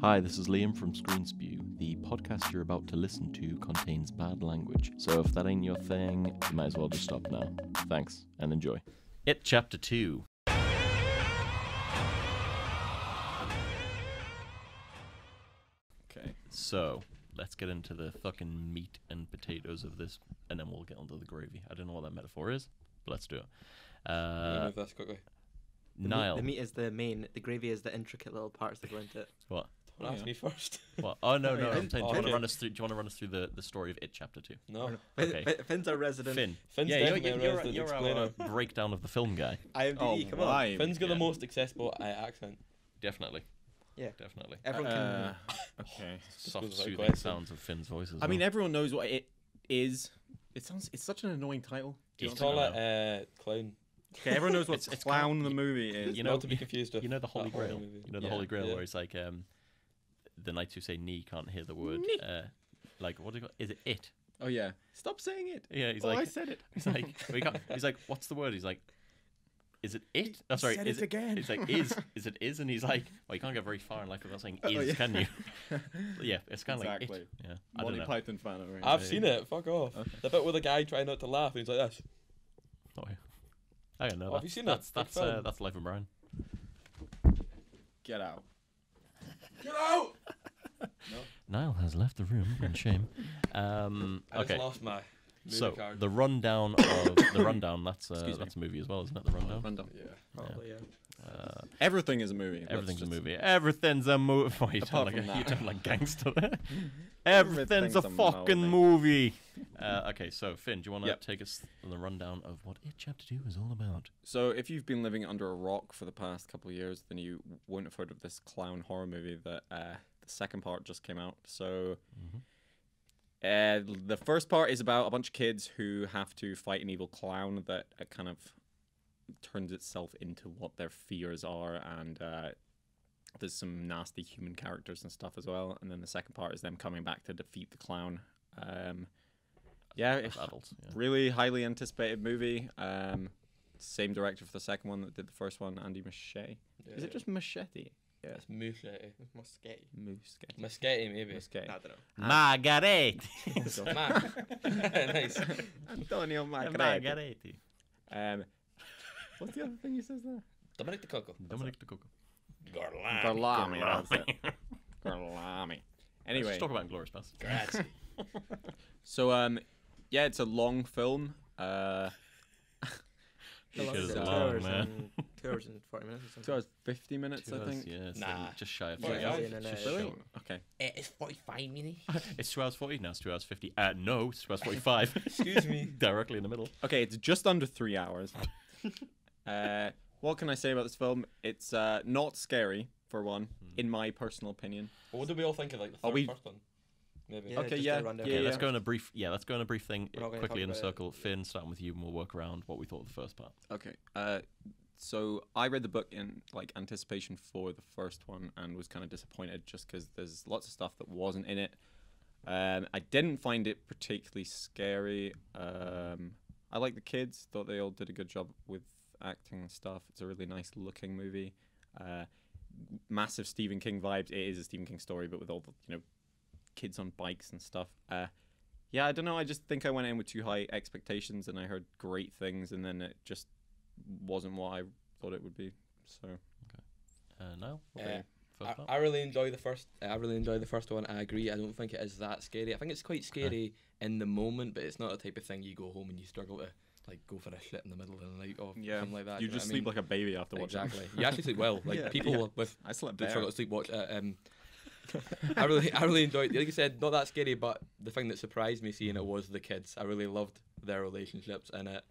Hi, this is Liam from ScreenSpew. The podcast you're about to listen to contains bad language, so if that ain't your thing, you might as well just stop now. Thanks, and enjoy. It Chapter 2. Okay, so let's get into the fucking meat and potatoes of this, and then we'll get onto the gravy. I don't know what that metaphor is, but let's do it. Move this quickly. Niall. The meat is the main, the gravy is the intricate little parts that go into it. What? Don't ask me first. What? Oh, no, yeah. I'm saying, do you want Okay. to run us through? Do you want to run us through the story of It Chapter 2? No. Okay. Finn's our resident. Finn. Finn's Yeah, definitely a resident you're explainer. our breakdown of the film guy. IMDb, come on. why? Finn's got Yeah. the most accessible accent. Definitely. Yeah. Definitely. Everyone can. Okay. Soft, goes without soothing question. sounds of Finn's voice as I mean, well. everyone knows what it is. It's such an annoying title. Do you It's know Call what it Clown. Okay, everyone knows what It's Clown kind of- the movie is. you know- Not to be confused with You know the Holy that horror Grail? movie. You know the Yeah. Holy Grail Yeah. where it's like the knights who say "knee" can't hear the word. Like, what do you call? Is it it? Oh yeah. Stop saying it. Yeah, he's Oh, like, I said it. he's like, well, he's like, what's the word? He's like, is it it? Oh, sorry, said is it again. He's like, is it is? And he's like, well, you can't get very far in life without saying is, yeah. can you? Yeah, it's kind of Exactly. like it. Yeah, I don't Monty know. Python fan over here. I've seen it. Fuck off. Okay. The bit with the guy trying not to laugh and he's like this. Oh, yeah. I don't know. Oh, have you seen that? That's Big film. that's Life of Brian. Get out. Get out! Niall has left the room in shame. I Okay, just lost my movie so card. the rundown of the rundown. That's Excuse me. that's a movie as well, isn't it? The rundown. Rundown. Yeah. Probably, yeah. Everything is a movie. Everything's Let's a just- movie. Everything's a movie. Oh, you Apart sound like from you that. sound like gangster. Everything's a fucking movie. Okay, so Finn, do you want to Yep. take us on the rundown of what It Chapter 2 is all about? So, if you've been living under a rock for the past couple of years, then you won't have heard of this clown horror movie that the second part just came out. So, the first part is about a bunch of kids who have to fight an evil clown that kind of turns itself into what their fears are, and there's some nasty human characters and stuff as well. And then the second part is them coming back to defeat the clown. Yeah, As adults. Yeah. really highly anticipated movie. Same director for the second one that did the first one, Andy Muschietti. Is it just Muschietti? Yeah, It's Muschetti. Muschetti. Muschietti. Muschetti, maybe. Muschietti. I don't know. Margaret. Nice. Antonio Margaretti. Margaretti. What's the other thing he says there? Dominic the Coco. Dominic de Coco. Garlami. Garlami, that's it. Garlami. Let's Anyway, just talk about Glorious Bastards. Grazie. so yeah, it's a long film. Shit How long is is it? long, 2 hours man. and 2 hours and 40 minutes or something. 2 hours 50 minutes, I think. Yeah, it's Nah. like just shy of Oh, 3 yeah. hours. Yeah, no, no, Just yeah. short. Really? Okay. It's 45 minutes. It's 2 hours 40 now. It's 2 hours 50. No, it's 2 hours 45. Excuse me. Directly in the middle. Okay, it's just under 3 hours. What can I say about this film? It's not scary, for one, in my personal opinion. Well, what do we all think of like the Are we- first one? Maybe. Yeah, Okay, just yeah, a rundown. yeah, Okay, let's go on a brief. Yeah, let's go on a brief thing We're not gonna quickly talk in a about it. circle. Finn, starting with you, and we'll work around what we thought of the first part. Okay. So I read the book in like anticipation for the first one and was kind of disappointed just because there's lots of stuff that wasn't in it. I didn't find it particularly scary. I like the kids; thought they all did a good job with acting and stuff. It's a really nice looking movie. Massive Stephen King vibes. It is a Stephen King story, but with all the kids on bikes and stuff. Yeah, I don't know. I just think I went in with too high expectations, and I heard great things, and then it just wasn't what I thought it would be. So No, I really enjoy the first. I really enjoy the first one. I agree. I don't think it is that scary. I think it's quite scary in the moment, but it's not the type of thing you go home and you struggle to like go for a shit in the middle of the night or yeah, something like that. you know just what I sleep mean? like a baby after watching. Exactly. You actually sleep well. Like Yeah. people Yeah. with I slept do better. struggle to sleep watch. I really enjoyed. Like you said, not that scary, but the thing that surprised me seeing it was the kids. I really loved their relationships in it.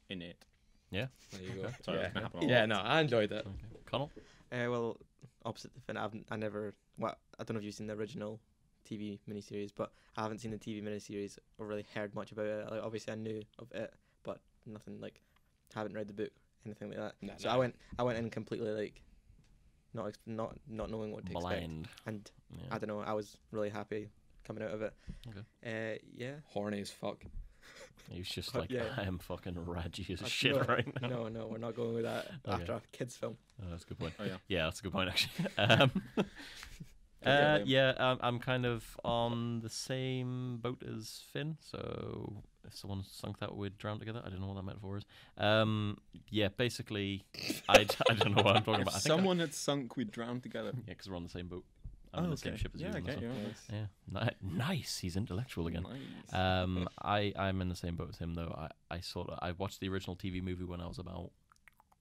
In it. Yeah. There you go. Sorry, yeah. it's gonna happen. Yeah, no, I enjoyed it. Okay. Connell. Well, opposite the Finn, I never. Well, I don't know if you've seen the original TV miniseries, but I haven't seen the TV miniseries or really heard much about it. Like, obviously, I knew of it, but nothing like. Haven't read the book, anything like that. Nah, So nah. I went in completely like, not knowing what to expect, Blind. and Yeah. I don't know. I was really happy coming out of it. Okay. Yeah. Horny as fuck. He was just But like, yeah. I am fucking raggy as Uh, shit no, right now. No, we're not going with that Okay. after a kids film. Oh, that's a good point. Oh yeah. Yeah, that's a good point, actually. Liam. Yeah, I'm kind of on the same boat as Finn. So if someone sunk that, we'd drown together. I don't know what that metaphor is. Yeah, basically, I don't know what I'm talking If about. I think someone had sunk, we'd drown together. yeah, because we're on the same boat. I'm in the same ship as you. Yeah, and okay. so- Yeah. Yeah, nice. He's intellectual again. Nice. I'm in the same boat as him though. I watched the original TV movie when I was about,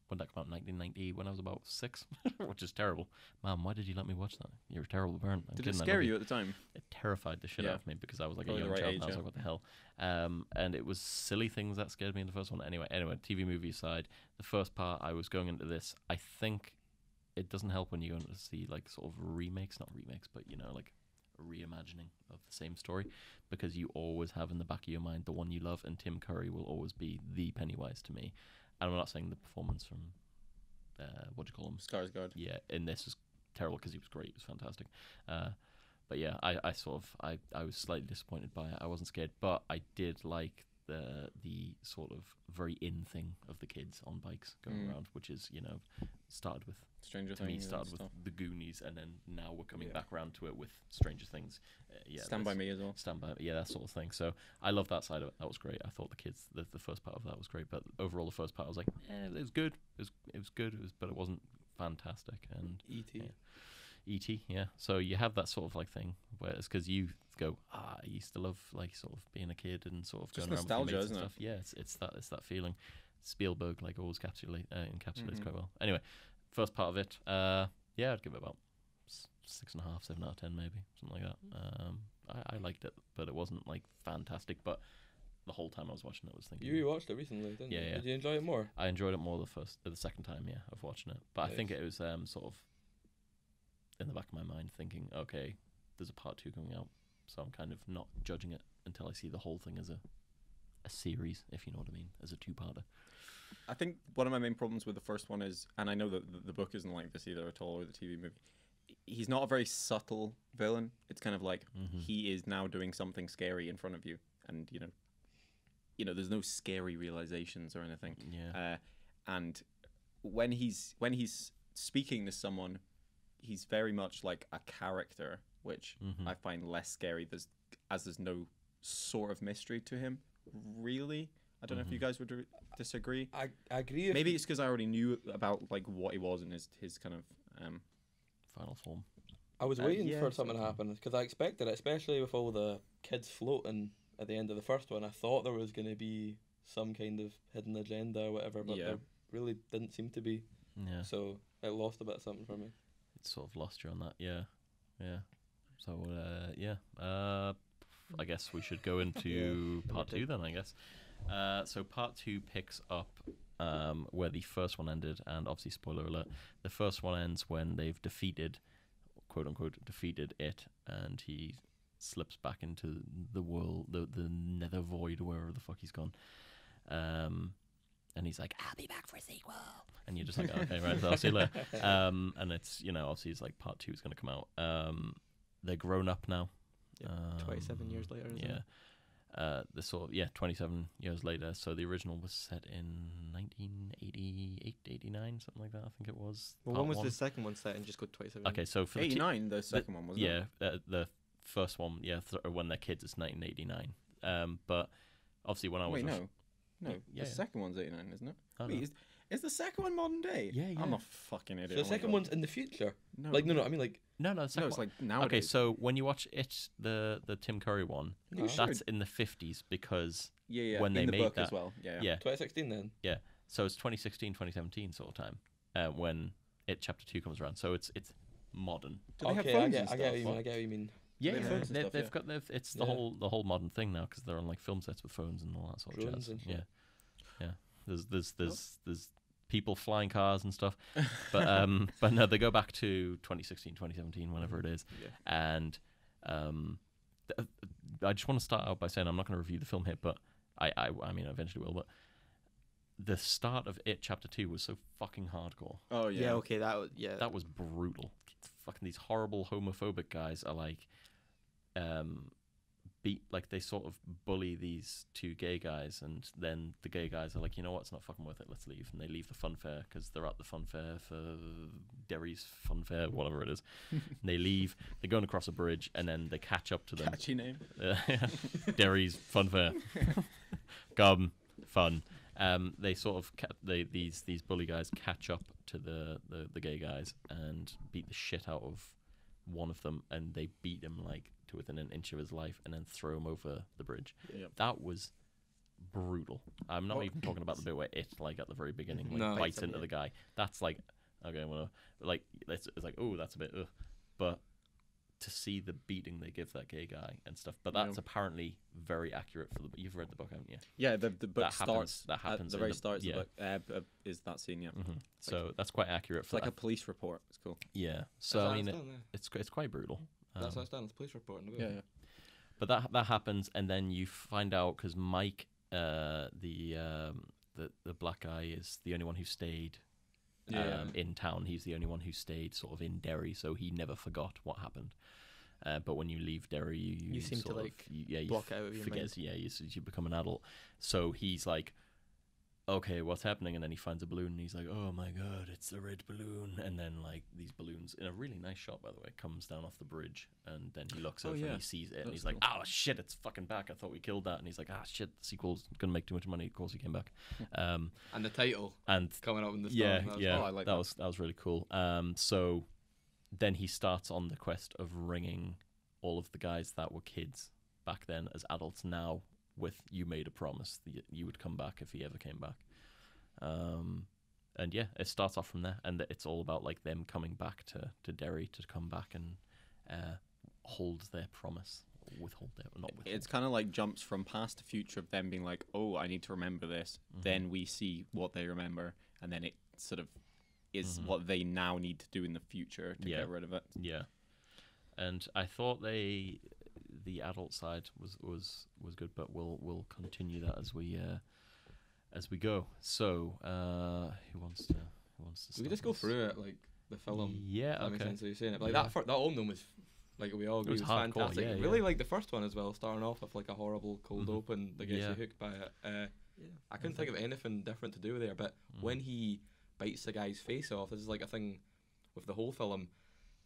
when did that come out? 1990, when I was about 6, which is terrible. Mom, why did you let me watch that? You're a terrible parent. I'm Did it kidding, I scare love you at the time? It terrified the shit Yeah. out of me because I was like Probably a the young right child age, and I was yeah. like, what the hell? And it was silly things that scared me in the first one. Anyway, TV movie aside, the first part I was going into this, I think it doesn't help when you go to see like sort of remakes, not remakes, but you know, like a reimagining of the same story, because you always have in the back of your mind the one you love, and Tim Curry will always be the Pennywise to me. And I'm not saying the performance from what do you call him? Skarsgård. Yeah, in this is terrible because he was great. He was fantastic. But yeah, I was slightly disappointed by it. I wasn't scared, but I did like the sort of very in thing of the kids on bikes going around, which is, you know, started with Stranger to me Things. started and with stuff. the Goonies, and then now we're coming Yeah. back around to it with Stranger Things. Yeah, Stand by that's- Me as well. Stand by, yeah, that sort of thing. So I love that side of it. That was great. I thought the first part of that was great, but overall the first part I was like, it was good. It was good. But it wasn't fantastic. And E.T. Yeah. E.T. Yeah. So you have that sort of like thing, where it's because you go, I used to love like sort of being a kid and sort of Just going around nostalgia, with your mates and isn't it? stuff. Yeah, it's that feeling. Spielberg like always encapsulates Mhm. quite well. Anyway, first part of it, yeah, I'd give it about 6.5, 7 out of 10, maybe something like that. I liked it, but it wasn't like fantastic. But the whole time I was watching it, I was thinking, You rewatched it recently, didn't Yeah, you? yeah. Did you enjoy it more? I enjoyed it more the second time, yeah, of watching it. But I think Nice. it was sort of in the back of my mind thinking, okay, there's a part 2 coming out, so I'm kind of not judging it until I see the whole thing as a series, if you know what I mean, as a 2-parter. I think one of my main problems with the first one is, and I know that the book isn't like this either at all, or the TV movie. He's not a very subtle villain. It's kind of like he is now doing something scary in front of you, and you know, there's no scary realizations or anything. Yeah. And when he's speaking to someone, he's very much like a character, which Mhm. I find less scary. There's no sort of mystery to him, really. I don't know if you guys would disagree. I agree. If Maybe it's because I already knew about like what he was and his kind of Final form. I was waiting yeah, for sort something to of. happen because I expected it, especially with all the kids floating at the end of the first one. I thought there was going to be some kind of hidden agenda or whatever, but Yeah. there really didn't seem to be. Yeah. So it lost a bit of something for me. It sort of lost you on that. Yeah. So yeah. I guess we should go into part 2 then. I guess. So part 2 picks up where the first one ended, and obviously spoiler alert, the first one ends when they've defeated, quote unquote, defeated it, and he slips back into the world, the nether void, wherever the fuck he's gone. And he's like, I'll be back for a sequel. And you're just like, okay, right, so I'll see you later. And it's, you know, obviously it's like part 2 is going to come out. They're grown up now. 27 years later, isn't Yeah. it? The sort of 27 years later. So the original was set in 1988, 89, something like that. I think it was. Well, part when was one. the second one set and just go 27? Okay, so for the 89. The second one wasn't it? yeah, the first one, when they're kids, it's 1989. But obviously when I was Wait, no. Yeah. The second one's 89, isn't it? Oh, Wait, no. is the second one modern day? Yeah, I'm yeah. a fucking idiot. So the Oh my second God. one's in the future. No, Like no, I mean like no, the no, second it's one. like nowadays. Okay, so when you watch it, the Tim Curry one, You sure? that's in the 50s because yeah, when in they the made book that, as well. Yeah. 2016 then. So it's 2016, 2017 sort of time when it chapter 2 comes around. So it's modern. Do they have Okay, phones I and get what you stuff? mean. I get what you mean. Yeah, They have phones and stuff, they've yeah. got it's the Yeah. whole modern thing now because they're on like film sets with phones and all that sort of Drones jazz. and Yeah, shit. yeah. There's people flying cars and stuff, but no, they go back to 2016, 2017, whenever it is, Yeah. and I just want to start out by saying I'm not going to review the film here, but I mean I eventually will, but the start of it chapter 2 was so fucking hardcore. Oh yeah. Yeah, okay, That was brutal. Fucking these horrible homophobic guys are like they sort of bully these two gay guys, and then the gay guys are like, you know what, it's not fucking worth it, let's leave. And they leave the fun fair because they're at the fun fair for Derry's fun fair, whatever it is. And they leave, they're going across a bridge, and then they catch up to them. Catchy name. Derry's fun fair. Gum fun. They sort of these bully guys catch up to the gay guys and beat the shit out of one of them, and they beat him like to within an inch of his life, and then throw him over the bridge. Yep. That was brutal. I'm not even talking about the bit where it, like at the very beginning, like No. bites into the guy. That's like, okay, well, like it's like, oh, that's a bit, but to see the beating they give that gay guy and stuff. But that's apparently very accurate for the. You've read the book, haven't you? Yeah, the book starts. That happens at the in very the- start of yeah. the book. Is that scene? Yeah. Mm-hmm. So that's quite accurate It's for like that. a police report. It's cool. Yeah. So That's I mean, how it's done, yeah. it's quite brutal. That's how it's done. It's police report in the book. Yeah. But that happens, and then you find out because Mike, the black guy, is the only one who stayed in town. He's the only one who stayed sort of in Derry, so he never forgot what happened. But when you leave Derry, you seem to, sort of, like, you block it out of your forget. mind. Yeah, you become an adult. So he's like, okay, what's happening? And then he finds a balloon, and he's like, oh my god, it's the red balloon. And then like these balloons, in a really nice shot by the way, comes down off the bridge, and then he looks over and he sees it, and That's he's like, cool. oh shit, it's fucking back. I thought we killed that. And he's like, ah shit, the sequel's gonna make too much money. Of course he came back. And the title And coming up in the yeah, storm. yeah, I like that that. was really cool. So then he starts on the quest of ringing all of the guys that were kids back then as adults now, with you made a promise that you would come back if he ever came back. And yeah, it starts off from there, and it's all about like them coming back to Derry to come back and hold their promise, withhold their not withhold. It's kind of like jumps from past to future of them being like, oh, I need to remember this. Then we see what they remember, and then it sort of is what they now need to do in the future to get rid of it. Yeah, and I thought the adult side was good, but we'll continue that as we go. So who wants to We could just go through it, like the film. Yeah, That makes okay. sense how you're saying it. Like that opening was, like we all agree, was was hardcore, fantastic. yeah, Really yeah. like the first one as well, starting off with like a horrible cold Mhm. open that gets Yeah. you hooked by it. Yeah. I couldn't think of anything different to do there, but when he bites the guy's face off, this is like a thing with the whole film.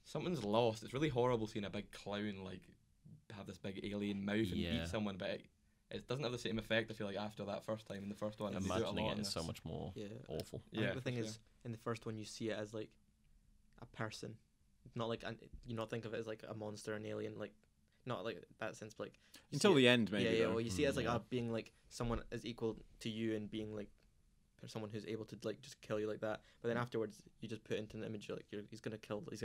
Something's lost. It's really horrible seeing a big clown like have this big alien mouth and Yeah. beat someone, but it doesn't have the same effect. I feel like after that first time in the first one, and they do it a Imagining lot it in is so this. much more Yeah. awful. I think Yeah, the thing for is, in the first one, you see it as like a person, not like you not think of it as like a monster, an alien, like not like that sense, but like you Until see the it- end, maybe. Yeah, yeah. though. Well, you see it as like Yeah. being like someone as equal to you and being like someone who's able to like just kill you like that. But then afterwards, you just put into an image like he's gonna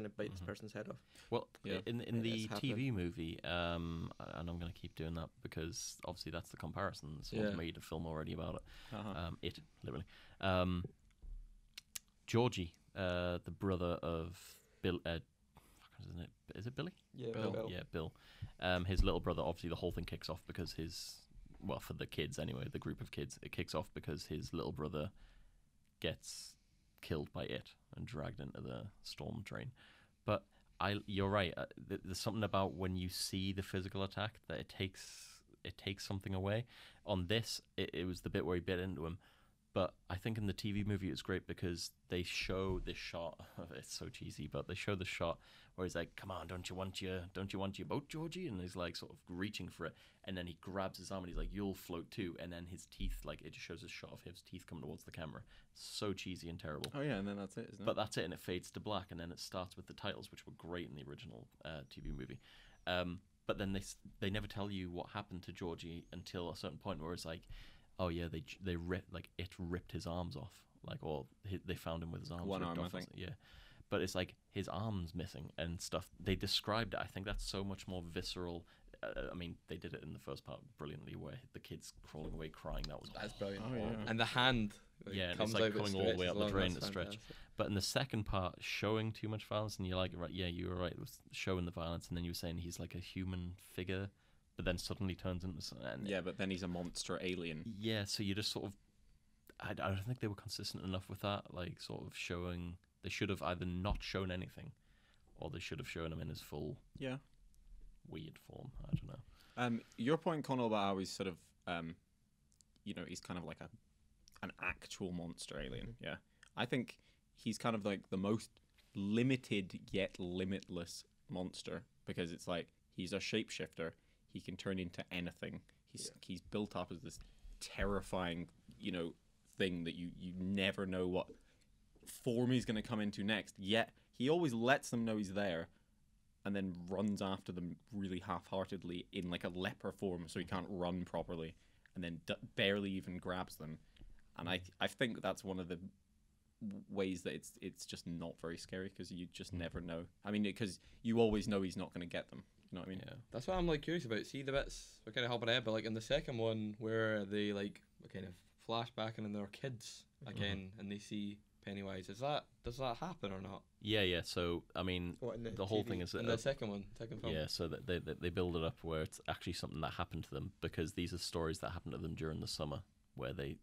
bite this person's head off. Well, Yeah. in It the has TV movie, and I'm going to keep doing that because obviously that's the comparison. Someone's Yeah. made a film already about it. Uh-huh. It literally. Georgie, the brother of Bill. Isn't it? Is it Billy? Yeah, Bill. Yeah, Bill. His little brother. Obviously, the whole thing kicks off because for the kids anyway, the group of kids, it kicks off because his little brother gets killed by it and dragged into the storm drain. But you're right. There's something about when you see the physical attack that it takes something away. On this, it was the bit where he bit into him. But I think in the TV movie it's great because they show this shot. It's so cheesy, but they show the shot where he's like, "Come on, don't you want your boat, Georgie?" And he's like sort of reaching for it, and then he grabs his arm and he's like, "You'll float too." And then his teeth, like it just shows a shot of his teeth coming towards the camera. So cheesy and terrible. Oh yeah, and then that's it, isn't it? But that's it, and it fades to black, and then it starts with the titles, which were great in the original TV movie. But then they never tell you what happened to Georgie until a certain point where it's like, oh yeah, they ripped his arms off, like, or they found him with his arms One ripped arm, off I or think. something, yeah. But it's like his arms missing and stuff. They described it. I think that's so much more visceral. I mean, they did it in the first part brilliantly, where the kid's crawling away crying. That was That's brilliant. Oh, yeah. And the hand, Yeah, and it's comes like out, coming but all the way stretches up the along, drain that's to stretch. fantastic. But in the second part, showing too much violence, and you're like, right, yeah, you were right. It was showing the violence, and then you were saying he's like a human figure, but then suddenly turns into and Yeah, but then he's a monster alien. yeah. So you just sort of, I don't think they were consistent enough with that. Like sort of showing, they should have either not shown anything, or they should have shown him in his full Yeah. weird form. I don't know. Your point, Connell, about how he's sort of, he's kind of like an actual monster alien. Yeah, I think he's kind of like the most limited yet limitless monster, because it's like he's a shapeshifter. He can turn into anything. He's built up as this terrifying, thing that you never know what form he's going to come into next. Yet he always lets them know he's there, and then runs after them really half-heartedly in like a leper form, so he can't run properly, and then barely even grabs them. And I think that's one of the ways that it's just not very scary, because you just never know. I mean, because you always know he's not going to get them. You know what I mean? Yeah. That's what I'm like curious about. See, the bits we're kind of hopping ahead, but like in the second one where they like kind of flashback and they're kids again, and they see Pennywise. Does that happen or not? Yeah. So I mean, the whole thing is that in the second film. Yeah, so that they build it up where it's actually something that happened to them, because these are stories that happened to them during the summer, where they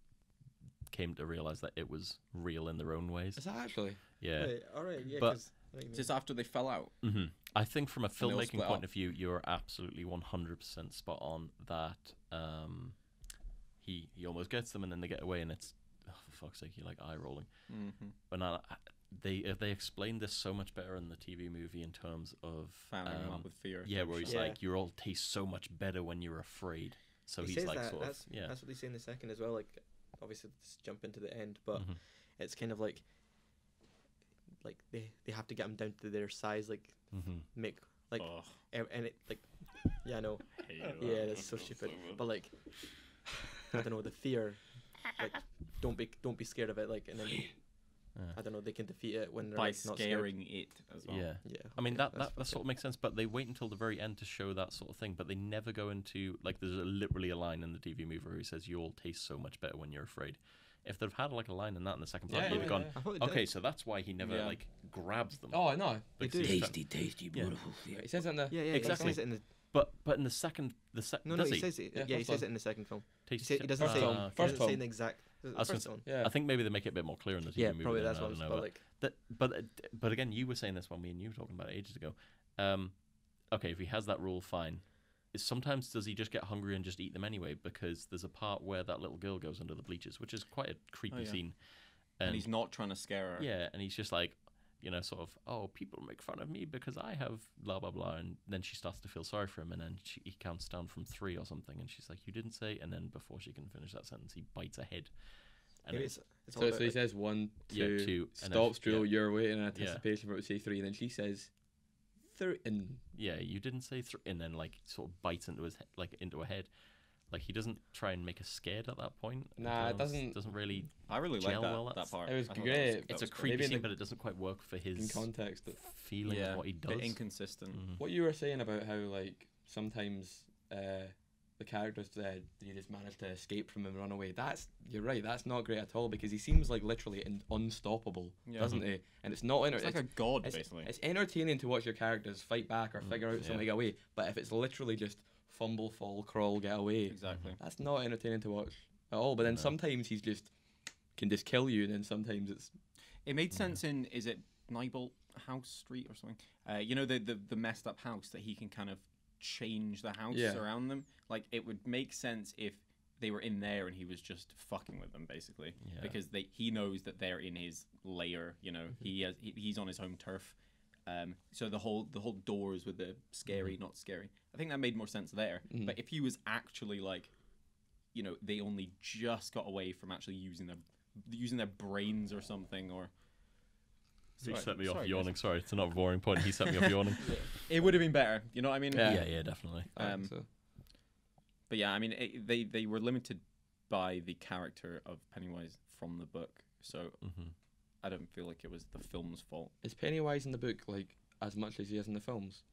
came to realize that it was real in their own ways. Is that actually? Yeah. Right, all right, yeah. But just after they fell out. Mm-hmm. I think from a they all filmmaking split point up. of view, you're absolutely 100% spot on that. He almost gets them, and then they get away, and it's, oh, for fuck's sake, you're like eye rolling. Mm-hmm. But they explained this so much better in the TV movie in terms of Founding him up with fear. Yeah, where he's Yeah. like, you all taste so much better when you're afraid. So he he's says like that. sort of That's what they say in the second as well. Like, obviously, let's jump into the end, but Mhm. it's kind of like they have to get him down to their size, like Mhm. make like Ugh. and it like yeah, I know. Hate that. Yeah, that's so stupid. But like, I don't know, the fear, like don't be scared of it, like, and then I don't know, they can defeat it when they're By like, not scared. scaring it as well. Yeah. Yeah, I mean, okay, that sort of makes sense, but they wait until the very end to show that sort of thing, but they never go into, like, there's literally a line in the TV movie where he says, you all taste so much better when you're afraid. If they'd have had, like, a line in that in the second part, Yeah, you'd have yeah, gone, yeah. I thought they okay, did. so that's why he never, Yeah. like, grabs them. Oh no, They Like, do. he's tasty, tasty, Yeah. beautiful. Yeah. He says it in the Yeah, yeah, Exactly. He says it in the, But in the second, no, does he says it. Yeah, Yeah, he first says one. it in the second film. Taste- He doesn't First say film. he First doesn't say film. in the exact. The was first gonna one. Yeah. I think maybe they make it a bit more clear in the TV Yeah, movie. probably then, that's I what. don't know, But like, but again, you were saying this when me and you were talking about it ages ago. Okay, if he has that rule, fine. Sometimes does he just get hungry and just eat them anyway? Because there's a part where that little girl goes under the bleachers, which is quite a creepy yeah. scene. And he's not trying to scare her. Yeah, and he's just like, sort of, oh, people make fun of me because I have blah, blah, blah. And then she starts to feel sorry for him, and then he counts down from 3 or something, and she's like, you didn't say, and then before she can finish that sentence, he bites her head. And maybe it's, it's all So, about, so he like, says 1, 2, Yeah, 2, and then stops drill, yeah. you're waiting in anticipation for it to say 3, and then she says 3, and yeah, you didn't say 3, and then, like, sort of bites into his into her head. Like, he doesn't try and make us scared at that point. Nah, it doesn't- Doesn't really. I really like Gel that, well, that that's- part. It was I thought great. that It's was a cool. creepy Maybe in scene, the- but it doesn't quite work for in his context. feeling Yeah, of what he does. bit inconsistent. Mhm. What you were saying about how like sometimes the characters you just manage to escape from him and run away. You're right. That's not great at all, because he seems like literally unstoppable, Yeah. doesn't he? And it's not It's like a god, it's, basically. it's entertaining to watch your characters fight back or figure out yeah. something, get away. But if it's literally just fumble, fall, crawl, get away, Exactly. that's not entertaining to watch at all. But then No. sometimes he's just can just kill you, and then sometimes it's It made sense in, is it Nibel House Street or something? The messed up house that he can kind of change the house Yeah. around them. Like, it would make sense if they were in there and he was just fucking with them, basically, Yeah. because he knows that they're in his lair. He's on his home turf. So the whole doors with the scary, not scary. I think that made more sense there. Mhm. But if he was actually like, they only just got away from actually using their brains or something, or He Sorry- set me off sorry, yawning. guys. Sorry, it's not a boring point. He set me off yawning. it would have been better. You know what I mean? Yeah. Yeah, definitely. so. But yeah, I mean, they were limited by the character of Pennywise from the book, so Hmm. I don't feel like it was the film's fault. Is Pennywise in the book like as much as he is in the films,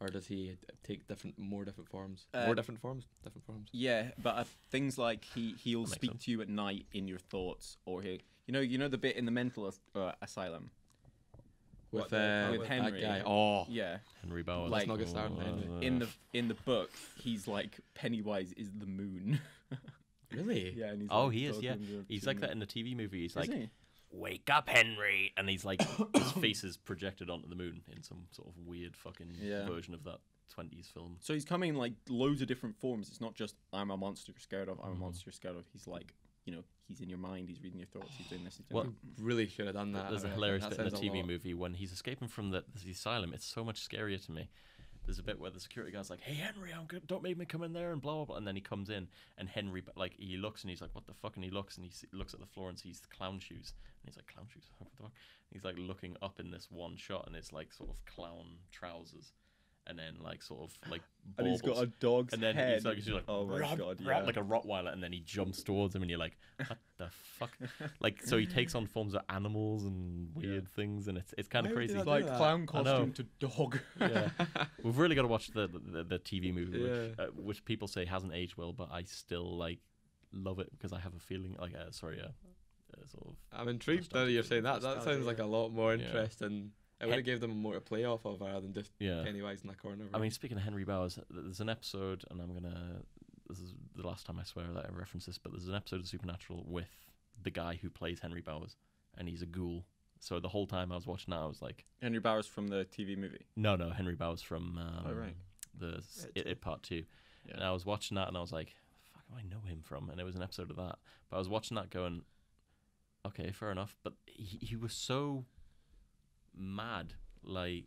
or does he take more different forms? Different forms. Yeah, but things like he'll That makes speak sense. to you at night in your thoughts, or you know the bit in the mental asylum. With with Henry. that guy. Oh, Yeah, Henry Bauer. Like- Let's not get started on Henry. in the book, he's like Pennywise is the moon. really? Yeah, and he's Oh, like he is. Yeah, talking to he's the like that moon. in the TV movie. He's Is like, he? "Wake up, Henry!" And he's like, his face is projected onto the moon in some sort of weird fucking Yeah. version of that. 20s film. So he's coming in like loads of different forms. It's not just I'm a monster you're scared of. I'm a monster you're scared of. He's like, he's in your mind. He's reading your thoughts. He's doing this. He's doing Well, that. Really should have done that. There's I a reckon. hilarious That bit in the sounds a TV lot. movie when he's escaping from the asylum. It's so much scarier to me. There's a bit where the security guy's like, "Hey Henry, I'm good. Don't make me come in there," and blah blah blah. And then he comes in, and Henry like he looks and he's like, "What the fuck?" And he looks and looks at the floor and sees the clown shoes. And he's like, "Clown shoes? What the fuck?" He's like looking up in this one shot, and it's like sort of clown trousers, and then like sort of like And he's got baubles. a dog's And then head. he's like, oh my "Rub, god, rub," yeah. like a Rottweiler, and then he jumps towards him, and you're like, what the fuck? Like, so he takes on forms of animals and weird things, and it's kind Why of would crazy. they It's not do like that? clown I know. costume to dog. Yeah, we've really got to watch the TV movie, Yeah. which people say hasn't aged well, but I still like love it because I have a feeling like sort of. I'm intrigued now that you're saying that. That Nostalgia, sounds like yeah. a lot more Yeah. interesting. It would have gave them more to play off of rather than just Yeah. Pennywise in the corner. I mean, speaking of Henry Bowers, there's an episode, and this is the last time I swear that I reference this, but there's an episode of Supernatural with the guy who plays Henry Bowers, and he's a ghoul. So the whole time I was watching that, I was like, Henry Bowers from the TV movie. no, Henry Bowers from right. the It It Part 2. Yeah. And I was watching that, and I was like, fuck, do I know him from? And it was an episode of that. But I was watching that going, okay, fair enough. But he was so mad. Like,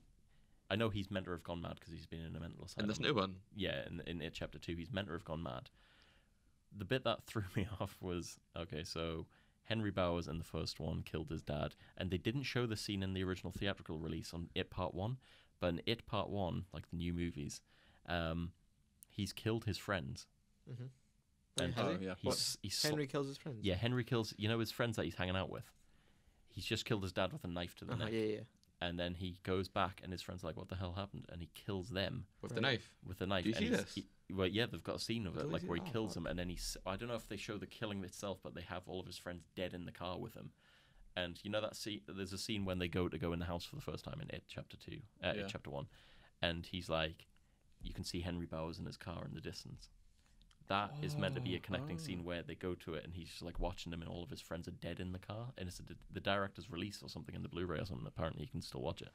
I know he's meant to have gone mad because he's been in a mental asylum. and this new one. Yeah, in It Chapter 2, he's meant to have gone mad. The bit that threw me off was, okay, so Henry Bowers in the first one killed his dad, and they didn't show the scene in the original theatrical release on It Part 1, but in It Part 1, like the new movies, he's killed his friends. Mm-hmm. And Oh, yeah. he's Henry kills his friends. yeah, Henry kills, his friends that he's hanging out with. He's just killed his dad with a knife to the Uh-huh, neck. yeah. And then he goes back, and his friends are like, what the hell happened? And he kills them With the Right. knife. with a knife. Do you and see he's- this? well, yeah, they've got a scene of it, Really like see where that? he Oh, kills fuck. them, and then I don't know if they show the killing itself, but they have all of his friends dead in the car with him. And you know that scene? There's a scene when they go in the house for the first time in It Chapter 2, It Yeah. Chapter 1, and he's like, you can see Henry Bowers in his car in the distance. That is meant to be a connecting scene where they go to it, and he's just like watching them, and all of his friends are dead in the car, and it's the director's release or something in the Blu-ray or something. Apparently, you can still watch it.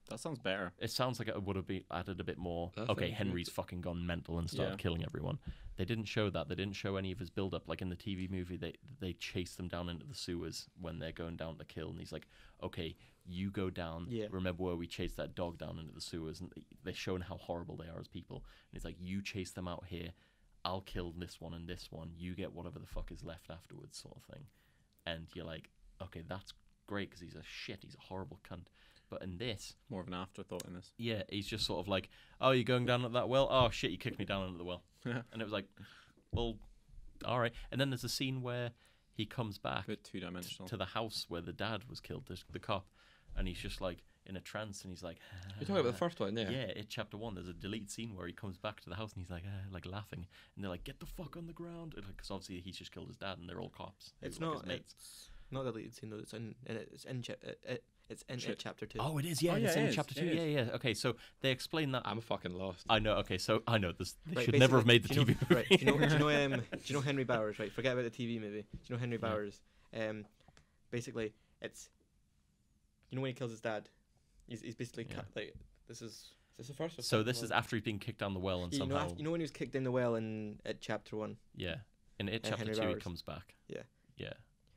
That sounds better. It sounds like it would have been added a bit more. That Okay, sounds Henry's fucking gone mental and started Yeah. killing everyone. They didn't show that. They didn't show any of his build-up. Like in the TV movie, they chase them down into the sewers when they're going down to kill, and he's like, "Okay, you go down. Yeah. Remember where we chased that dog down into the sewers?" And they're showing how horrible they are as people. And he's like, "You chase them out here. I'll kill this one and this one. You get whatever the fuck is left afterwards," sort of thing. And you're like, "Okay, that's great because he's a shit. He's a horrible cunt." But in this, More of an afterthought in this. yeah, he's just sort of like, "Oh, you're going down at that well? Oh shit, you kicked me down into the well." And it was like, well, all right. And then there's a scene where he comes back A bit two-dimensional. to the house where the dad was killed, the cop, and he's just like in a trance, and he's like, You're talking about the first one, yeah? yeah, in Chapter 1, there's a deleted scene where he comes back to the house and he's like laughing, and they're like, "Get the fuck on the ground," because obviously he's just killed his dad, and they're all cops. who It's are, like, not. his mates. It's not the deleted scene though. It's in. It's in Shit. It Chapter 2. Oh, it is. Yeah, Oh, yeah, it's it in is, Chapter 2. it Yeah, is. yeah. Okay, so they explain that. I'm fucking lost. I know. Okay, so I know this. They Right, should never have made the basically, TV do you know, movie. Right, do you know Henry Bowers? Right, forget about the TV movie. Do you know Henry Yeah. Bowers? Basically, it's when he kills his dad. He's basically Yeah. cut, like this is. Is this the first or So second this one? is after he's been kicked down the well, and You know, somehow, you know when he was kicked in the well in at Chapter 1, yeah, in It Chapter Henry 2, he Bowers. comes back. Yeah. Yeah.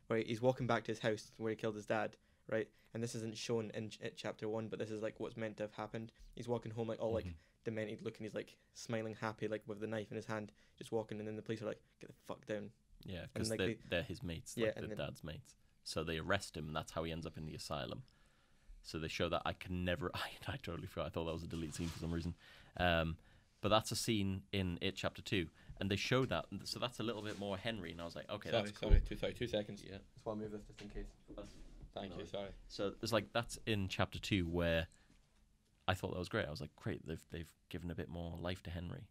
where he's walking back to his house where he killed his dad, right? And this isn't shown in It Chapter 1, but this is like what's meant to have happened. He's walking home like all like Mhm. demented looking. He's like smiling, happy, like with the knife in his hand, just walking. And then the police are like, "Get the fuck down!" Yeah, because like, they're his mates, Yeah, like and the then- dad's mates. So they arrest him, and that's how he ends up in the asylum. So they show that I can never. I totally forgot. I thought that was a delete scene for some reason. But that's a scene in It Chapter 2, and they show that. So that's a little bit more Henry, and I was like, okay, sorry, that's cool. sorry, 2 seconds. Yeah. That's why I move this just in case. Thank No. you, sorry. So there's like that's in Chapter 2 where I thought that was great. I was like, great, they've given a bit more life to Henry.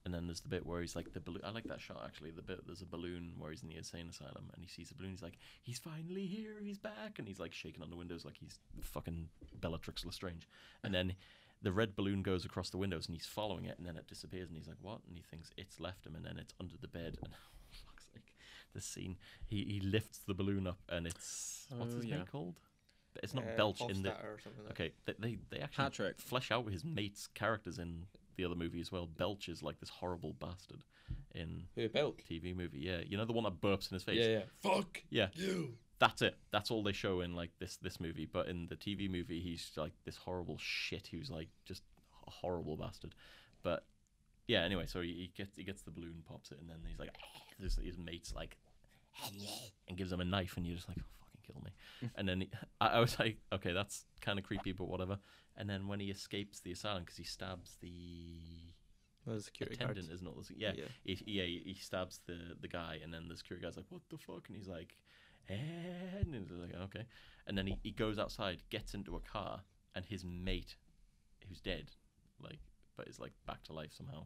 And then there's the bit where he's like the balloon. I like that shot actually. The bit there's a balloon where he's in the insane asylum and he sees the balloon. He's like, he's finally here. He's back, and he's like shaking on the windows like he's fucking Bellatrix Lestrange. And then the red balloon goes across the windows and he's following it, and then it disappears. And he's like, what? And he thinks it's left him, and then it's under the bed. And fuck's sake, this scene. He lifts the balloon up, and it's what's Oh, his yeah. mate called? It's not Belch in the. Hofstadter or something like Okay, they actually Patrick. flesh out his mate's characters in the other movie as well. Belch is like this horrible bastard in Who Belch? TV movie. Yeah, you know the one that burps in his face. Yeah. Fuck Yeah. you. That's it. That's all they show in like this movie. But in the TV movie, he's like this horrible shit who's like just a horrible bastard. But yeah, anyway, so he gets the balloon, pops it, and then he's like, his mate's like, and gives him a knife, and you're just like, oh, fucking kill me. And then I was like, okay, that's kind of creepy, but whatever. And then when he escapes the asylum, because he stabs the security attendant, guards. isn't it? Yeah. He stabs the guy, and then the security guy's like, what the fuck? And he's like, and he's like, okay. And then he goes outside, gets into a car, and his mate, who's dead, like, but is like back to life somehow,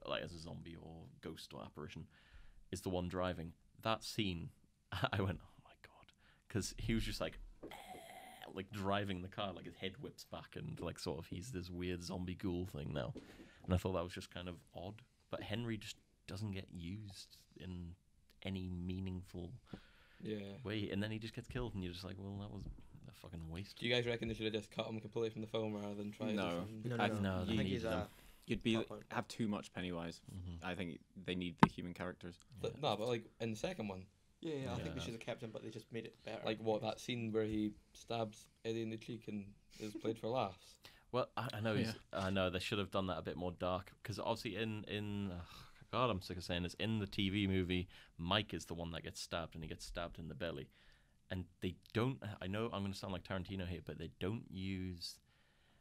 like as a zombie or ghost or apparition, is the one driving. That scene, I went, oh my god, because he was just like driving the car, like his head whips back, and like sort of he's this weird zombie ghoul thing now, and I thought that was just kind of odd. But Henry just doesn't get used in any meaningful way, and then he just gets killed, and you're just like, well, that was a fucking waste. Do you guys reckon they should have just cut him completely from the film rather than try? No. No, I they think need he's them. You'd be Plot point. have too much Pennywise. Mm-hmm. I think they need the human characters. But, no, but like in the second one, Yeah, I think Yeah. they should have kept him, but they just made it better. like what that scene where he stabs Eddie in the cheek and is played for laughs. Well, I know I know they should have done that a bit more dark, because obviously in God, I'm sick of saying this. In the TV movie, Mike is the one that gets stabbed, and he gets stabbed in the belly. And they don't. I know I'm going to sound like Tarantino here, but they don't use.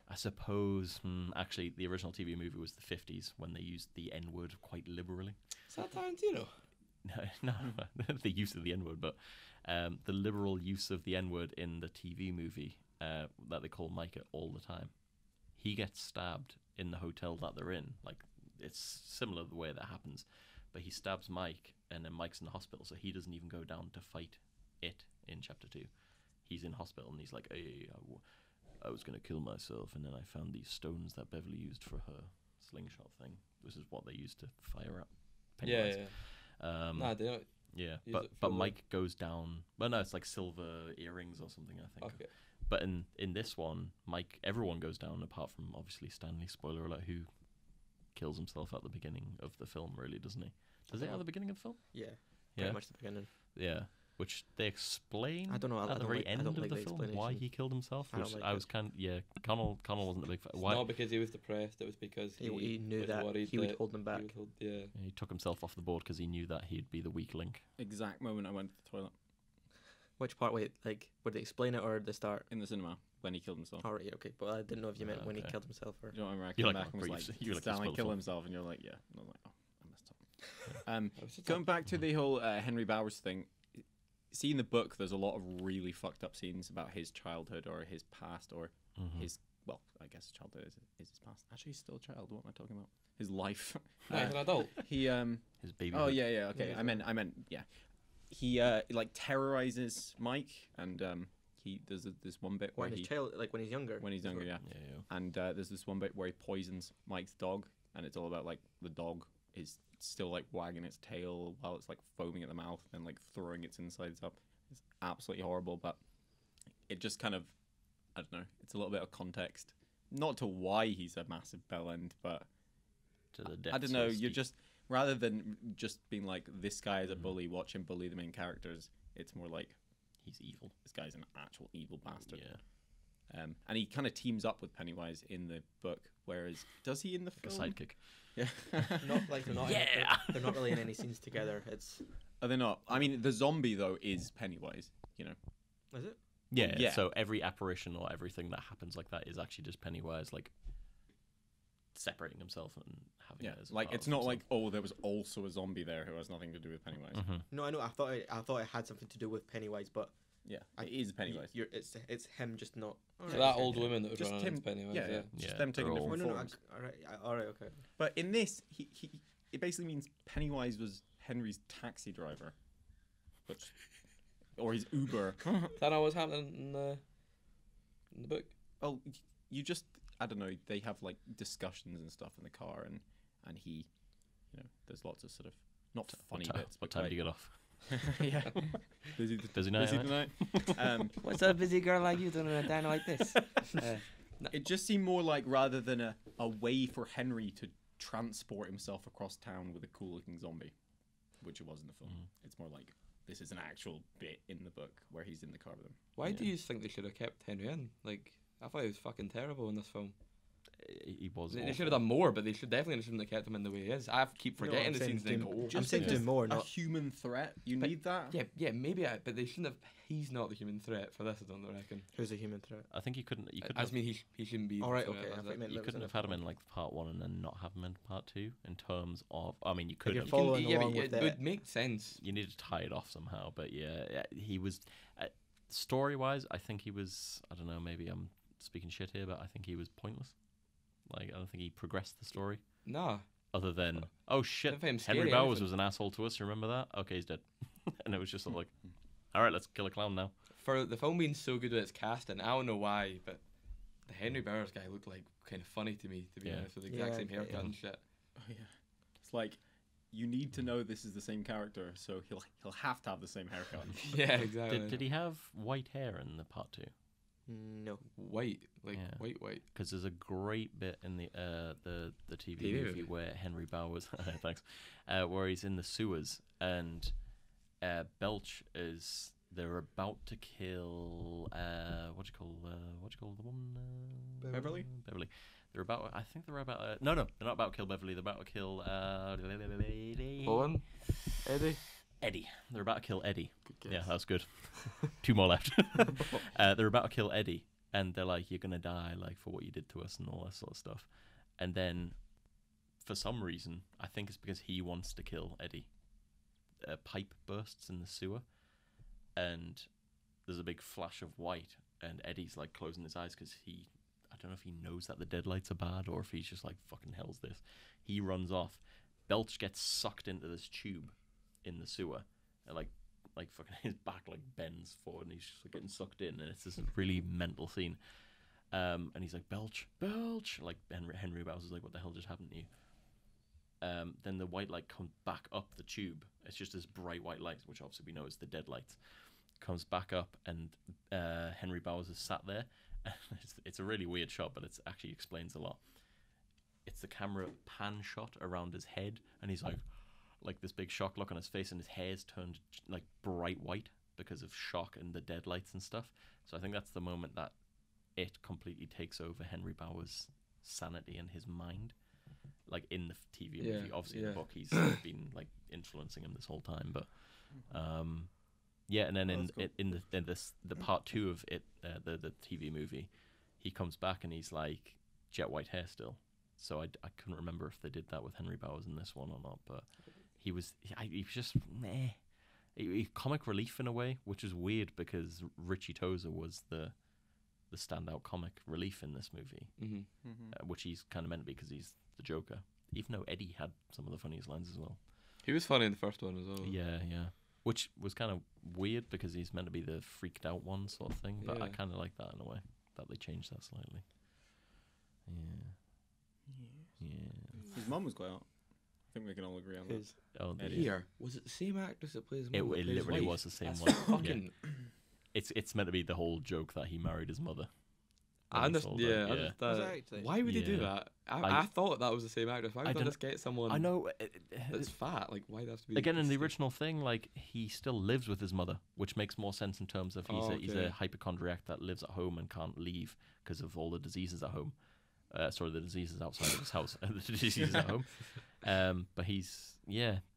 I suppose actually the original TV movie was the 50s when they used the N-word quite liberally. Is that Tarantino? No, the use of the N-word, but the liberal use of the N-word in the TV movie that they call Micah all the time. He gets stabbed in the hotel that they're in. Like, it's similar the way that happens, but he stabs Mike, and then Mike's in the hospital, so he doesn't even go down to fight it in chapter 2. He's in hospital, and he's like, hey, I was going to kill myself, and then I found these stones that Beverly used for her slingshot thing. This is what they used to fire at Pennywise. Yeah. Nah, they don't. Yeah, Use but it for Mike goes down. Well, no, it's like silver earrings or something, I think. Okay. But in this one, everyone goes down apart from obviously Stanley. Spoiler alert, who kills himself at the beginning of the film, really, doesn't he? Does he at the beginning of the film? Yeah, Yeah, pretty much the beginning. yeah. Which they explain I don't know. at the very end of the film why he killed himself. I don't Which like I it. was Connell wasn't a big fan. It's Why not because he was depressed. It was because He knew was that worried he would that hold them back. he would hold- yeah. he took himself off the board because he knew that he'd be the weak link. Exact moment I went to the toilet Which part? Wait, like, would they explain it or at the start? in the cinema when he killed himself. All right, okay, but I didn't know if you meant when he Okay. killed himself or. Do you know what I mean? I You're came like, back oh, and bro, was like, you like Stanley spoiled kill film. himself, and you're like, yeah. And I was like, oh, I messed up. It was just Going back to the whole Henry Bowers thing, see in the book, there's a lot of really fucked up scenes about his childhood or his past or his, well, I guess childhood is his past. Actually, he's still a child. What am I talking about? His life. No, he's an adult. He His baby. Oh yeah, okay. Yeah, I meant yeah. He like terrorizes Mike, and he there's this one bit where When his child, like when he's younger. when he's younger, yeah. Yeah. And there's this one bit where he poisons Mike's dog, and it's all about like the dog is still like wagging its tail while it's like foaming at the mouth and like throwing its insides up. It's absolutely horrible, but it just kind of, I don't know, it's a little bit of context, not to why he's a massive bellend, but To the I depths, don't so know. to You're speak. just rather than just being like this guy is a bully, watch him bully the main characters. It's more like he's evil. this guy's an actual evil bastard. Yeah. And he kind of teams up with Pennywise in the book, whereas does he in the Like a film? sidekick. Yeah. Not like they're not. Yeah. They're not really in any scenes together. It's. Are they not? I mean, the zombie though is Pennywise. You know. Is it? Yeah, yeah. So every apparition or everything that happens like that is actually just Pennywise, like separating himself and having Yeah. it as Like part it's of not himself. like oh there was also a zombie there who has nothing to do with Pennywise. Mhm. No, I know. I thought it had something to do with Pennywise, but Yeah. It is Pennywise. it's him, just not. So that old woman that was Just running him. into Pennywise. Yeah. Yeah, Just them taking they're all- different Oh, no, forms. all right, okay. But in this, he it basically means Pennywise was Henry's taxi driver, which, or his Uber. Is that not what's happening in the book? Well, you just I don't know. They have like discussions and stuff in the car, and he, you know, there's lots of sort of not funny bits. What but time quite- do you get off? Yeah. Busy night, tonight. What's a busy girl like you doing on a diner like this? It just seemed more like, rather than a way for Henry to transport himself across town with a cool-looking zombie, which it was in the film. It's more like this is an actual bit in the book where he's in the car with him. Why do you think they should have kept Henry in? Like, I thought he was fucking terrible in this film. He was. They should have done more, but they shouldn't have kept him in the way he is. I keep forgetting the scenes they go. I'm saying do more, A not human threat. You But- need that. Yeah, maybe. But they shouldn't have. He's not the human threat for this. I don't reckon. who's a human threat. I think you couldn't. You couldn't. I have, mean, he shouldn't be. All right, the okay. threat, I that's thought you it. meant you that was couldn't in have the had him film. in like part 1 and then not have him in part 2. In terms of, I mean, you could you're have. following Yeah, along but with it that. would make sense. You need to tie it off somehow, but yeah, he was. Story-wise, I think he was. I don't know. Maybe I'm speaking shit here, but I think he was pointless. Like, I don't think he progressed the story. Nah. Other than, oh shit, Don't find him Henry scary, Bowers anything. was an asshole to us. Remember that? Okay, he's dead. And it was just sort of like, all right, let's kill a clown now. For the film being so good with its casting, I don't know why, but the Henry Bowers guy looked like kind of funny to me, to be Yeah. honest, with the exact Yeah, same okay, haircut yeah. and shit. Oh, yeah. It's like you need to know this is the same character, so he'll have to have the same haircut. Yeah, exactly. Did he have white hair in the part 2? No. White, like Yeah. white. Because there's a great bit in the TV TV movie movie. where Henry Bowers, thanks, where he's in the sewers and Belch is. They're about to kill. What do you call the woman? Beverly. Beverly. They're about. I think they're about. No, they're not about to kill Beverly. They're about to kill. Owen, Eddie. Eddie. They're about to kill Eddie. Good Yeah, guess. that's good. 2 more left. They're about to kill Eddie, and they're like, "You're gonna die, like for what you did to us and all that sort of stuff." And then, for some reason, I think it's because he wants to kill Eddie. A pipe bursts in the sewer, and there's a big flash of white, and Eddie's like closing his eyes because I don't know if he knows that the deadlights are bad or if he's just like, fucking hell's this. He runs off. Belch gets sucked into this tube in the sewer, and like fucking his back like bends forward, and he's just like getting sucked in, and it's this really mental scene. And he's like, Belch, like Henry Bowers is like, what the hell just happened to you? Then the white light comes back up the tube. It's just this bright white light, which obviously we know is the deadlights. Comes back up, and Henry Bowers is sat there. It's a really weird shot, but it actually explains a lot. It's the camera pan shot around his head, and he's like this big shock look on his face, and his hair's turned like bright white because of shock and the deadlights and stuff. So I think that's the moment that it completely takes over Henry Bowers' sanity and his mind. Like in the TV movie, obviously in the book he's been like influeing him this whole time, but yeah. And then in the part 2 of it, the TV movie, he comes back and he's like jet white hair still. So I couldn't remember if they did that with Henry Bowers in this one or not, but he was just meh. He comic relief in a way, which is weird because Richie Tozer was the standout comic relief in this movie, which he's kind of meant to be because he's the Joker. Even though Eddie had some of the funniest lines as well. He was funny in the first one as well. Yeah. Which was kind of weird because he's meant to be the freaked out one sort of thing, but I Yeah. kind of like that in a way, that they changed that slightly. Yeah. His mum was quite hot. I think we can all agree on that. Who's Oh, Eddie. Here, was it the same actress that plays it mum that plays literally wife? was the same That's one. Fucking. Yeah. It's meant to be the whole joke that he married his mother. I when he sold understand. her. Yeah, I was understand. that actually? Why would they do Yeah. that? I thought that was the same actress. Why I would they don't- just get someone I know. that's fat? Like, why does it have to be Again, in the same- original thing, like he still lives with his mother, which makes more sense in terms of he's okay. a hypochondriac that lives at home and can't leave because of all the diseases at home. Sorry, the diseases outside of his house, the diseases at home. But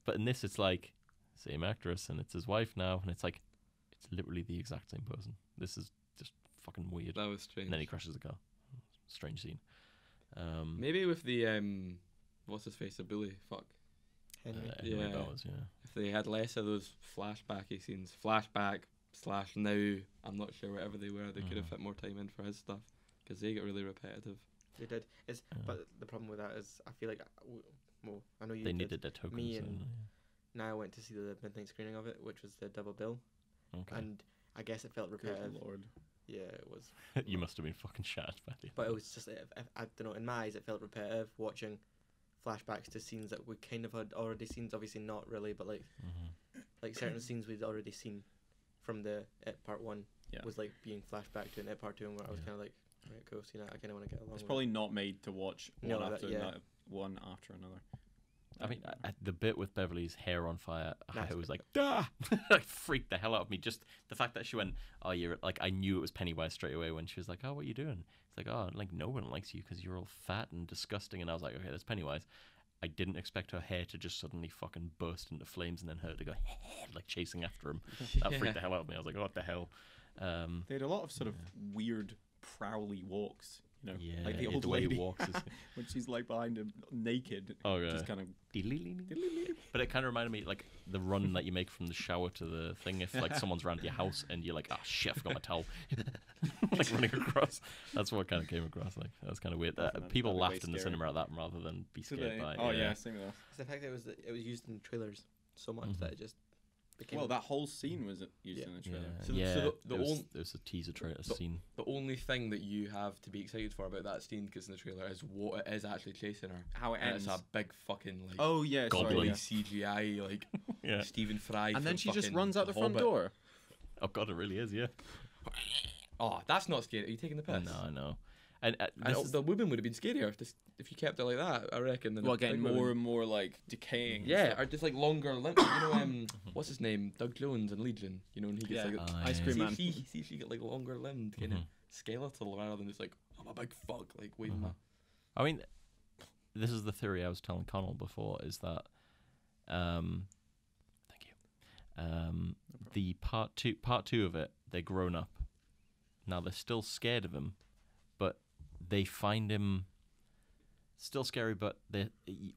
but in this, it's like same actress, and it's his wife now, and it's like it's literally the exact same person. This is just fucking weird. That was strange. And then he crashes the car. Strange scene. Maybe with the what's his face, the bully? Fuck. Henry? Henry Yeah. Bowers, yeah. If they had less of those flashbacky scenes, flashback/now, I'm not sure whatever they were, they could have fit more time in for his stuff because they get really repetitive. They did. But the problem with that is, I feel like, well, I know you They did. needed the tokens. Me and, and Now I went to see the midnight screening of it, which was the double bill, okay. and I guess it felt Good repetitive. lord. Yeah, it was. You must have been fucking shattered by the But it was just, I don't know, in my eyes it felt repetitive watching flashbacks to scenes that we kind of had already seen, obviously not really, but like like certain scenes we'd already seen from the It Part 1 Yeah. was like being flashed back to an It Part 2, and where I was kind of like, right, cool, see that, I kind of want to get along It's with probably it. not made to watch No, one that- after yeah. another, one after another. I mean, the bit with Beverly's hair on fire, That's I was good. like, "Dah!" Like, freaked the hell out of me. Just the fact that she went, "Oh, you're," like, I knew it was Pennywise straight away when she was like, "Oh, what are you doing?" It's like, "Oh, like, no one likes you because you're all fat and disgusting." And I was like, "Okay, that's Pennywise." I didn't expect her hair to just suddenly fucking burst into flames and then her to go, like, chasing after him. That freaked the hell out of me. I was like, "What the hell?" They had a lot of sort of weird prowly walks, you know, Yeah, like the yeah, old the way he lady walks is- when she's like behind him naked, Oh, yeah. just kind of. But it kind of reminded me like the run that you make from the shower to the thing. If like someone's around your house and you're like, "Oh shit, I forgot my towel," like running across. That's what kind of came across. Like that was kind of weird. That'd People be way laughed in the scary. cinema at that rather than be Did scared they? by it. Oh yeah, same with us. It's the fact that it was used in trailers so much Mhm. that it just became. Well, that whole scene was used Yeah. in the Yeah, trailer. So- yeah. so the there, was, only- there was a teaser trailer the- scene. The only thing that you have to be excited for about that scene, because in the trailer, is what it is actually chasing her. How it And ends. it's a big fucking like Oh yeah, Goblin. sorry. goblin Yeah. CGI like Yeah. Stephen Fry. And then from she just fucking runs out the front Hobbit. door. Oh god, it really is. Yeah. Oh, that's not scary. Are you taking the piss? No, I know. And And this is, the woman would have been scarier if you kept it like that, I reckon. Than Well, a getting big more woman. and more like decaying. and Yeah, stuff. or just like longer limbs. You know, what's his name? Doug Jones in Legion. You know, and he gets Yeah. like Ice Cream see Man. if she get like longer limbed, kind of Mhm. skeletal rather than just like I'm a big fuck like waving my. I mean, this is the theory I was telling Connell before. Is that, thank you. The part two of it, they're grown up. Now they're still scared of him, but they find him still scary. But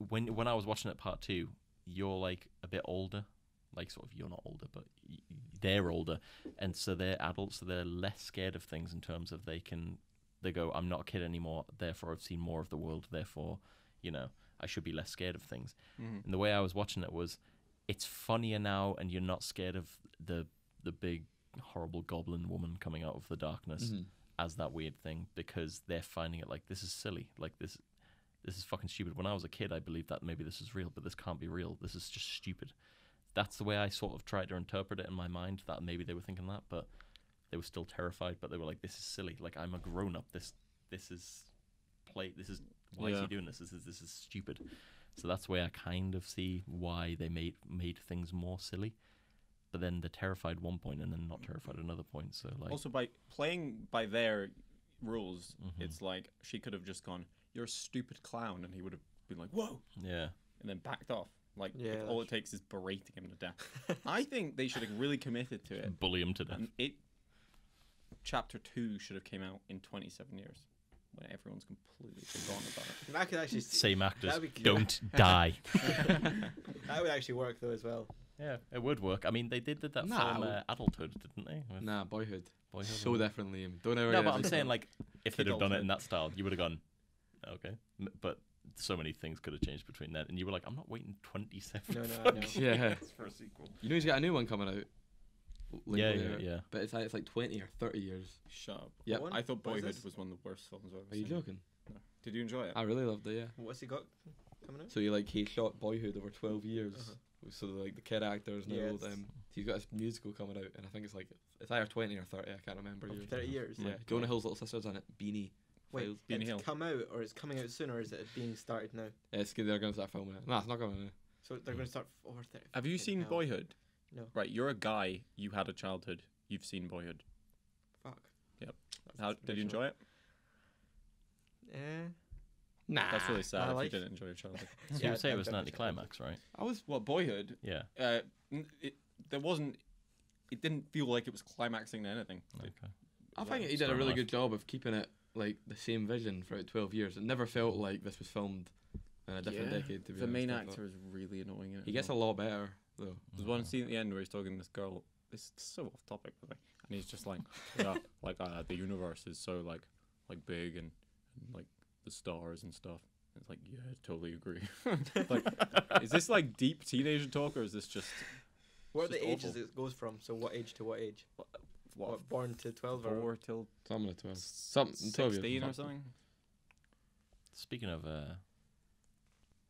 when I was watching it part 2, you're like a bit older, like sort of you're not older, but they're older, and so they're adults, so they're less scared of things in terms of they go, I'm not a kid anymore, therefore I've seen more of the world, therefore, you know, I should be less scared of things. Mhm. And the way I was watching it was, it's funnier now, and you're not scared of the big horrible goblin woman coming out of the darkness as that weird thing, because they're finding it like, this is silly, like this is fucking stupid. When I was a kid, I believed that maybe this is real, but this can't be real. This is just stupid. That's the way I sort of tried to interpret it in my mind, that maybe they were thinking that, but they were still terrified, but they were like, this is silly. Like, I'm a grown-up. This is why is Yeah. he doing this? This is stupid. So that's the way I kind of see why they made things more silly. But then they're terrified one point and then not terrified another point. So like, Also, by playing by their rules, Mhm. it's like she could have just gone, "You're a stupid clown," and he would have been like, "Whoa," yeah, and then backed off. Like, Yeah, if all that's it takes is berating him to death. I think they should have really committed to it. bully him to death. And chapter 2 should have came out in 27 years, when everyone's completely forgotten about it. I could actually Same actors, that'd be- don't die. that would actually work though as well. Yeah, it would work. I mean, they did that Nah, film well- Adulthood, didn't they? With Nah, Boyhood. Boyhood So and- different, Liam. Don't ever. No, get but I'm everything saying wrong. like if they'd have done it Kidulthood. in that style, you would have gone, okay. But so many things could have changed between then, and you were like, I'm not waiting 27 No, no, I fucking know. Yeah. years for a sequel. You know he's got a new one coming out. Yeah, Later, yeah, yeah. But it's like 20 or 30 years. Shut up. Yep. one? I thought What is Boyhood this? was one of the worst films I've ever Are you seen. joking? No. Did you enjoy it? I really loved it. Yeah. What's he got coming out? So he shot Boyhood over 12 years. Uh-huh. So like the kid actors and Yeah, all it's- them. He's got his musical coming out, and I think it's either 20 or 30. I can't remember. Of years. 30 years. Yeah. My Jonah God. Hill's little sister's in it. Beanie. Wait, Files. Beanie it's Hill. come out, or it's coming out soon, or is it being started now? Yeah, they're gonna start filming it. Nah, it's not coming out. So they're going to start over 30. Have you seen hell. Boyhood? No. Right, you're a guy. You had a childhood. You've seen Boyhood. Fuck. Yep. That's How did you enjoy it? Nah. That's really sad my if you life. didn't enjoy your childhood. So Yeah, you say it I've was an definitely checked anticlimax, right? I was. Well, Boyhood, Yeah. there wasn't. It didn't feel like it was climaxing to anything. Okay. I Wow, think he it's did a fair really enough. good job of keeping it like the same vision for 12 years. It never felt like this was filmed in a different Yeah. decade. To be The honest, main I thought. actor is really annoying. In it He as gets a well. lot better though. There's one scene at the end where he's talking to this girl. It's so off topic, by the way. And he's just like, yeah, like the universe is so like big and like the stars and stuff. And it's like, yeah, I totally agree. Like, is this like deep teenager talk or is this just What are It's the just ages awful. it goes from? So what age to what age? what Born to 12 or 4 till Something like 12. Something 12 16 years. or something? Speaking of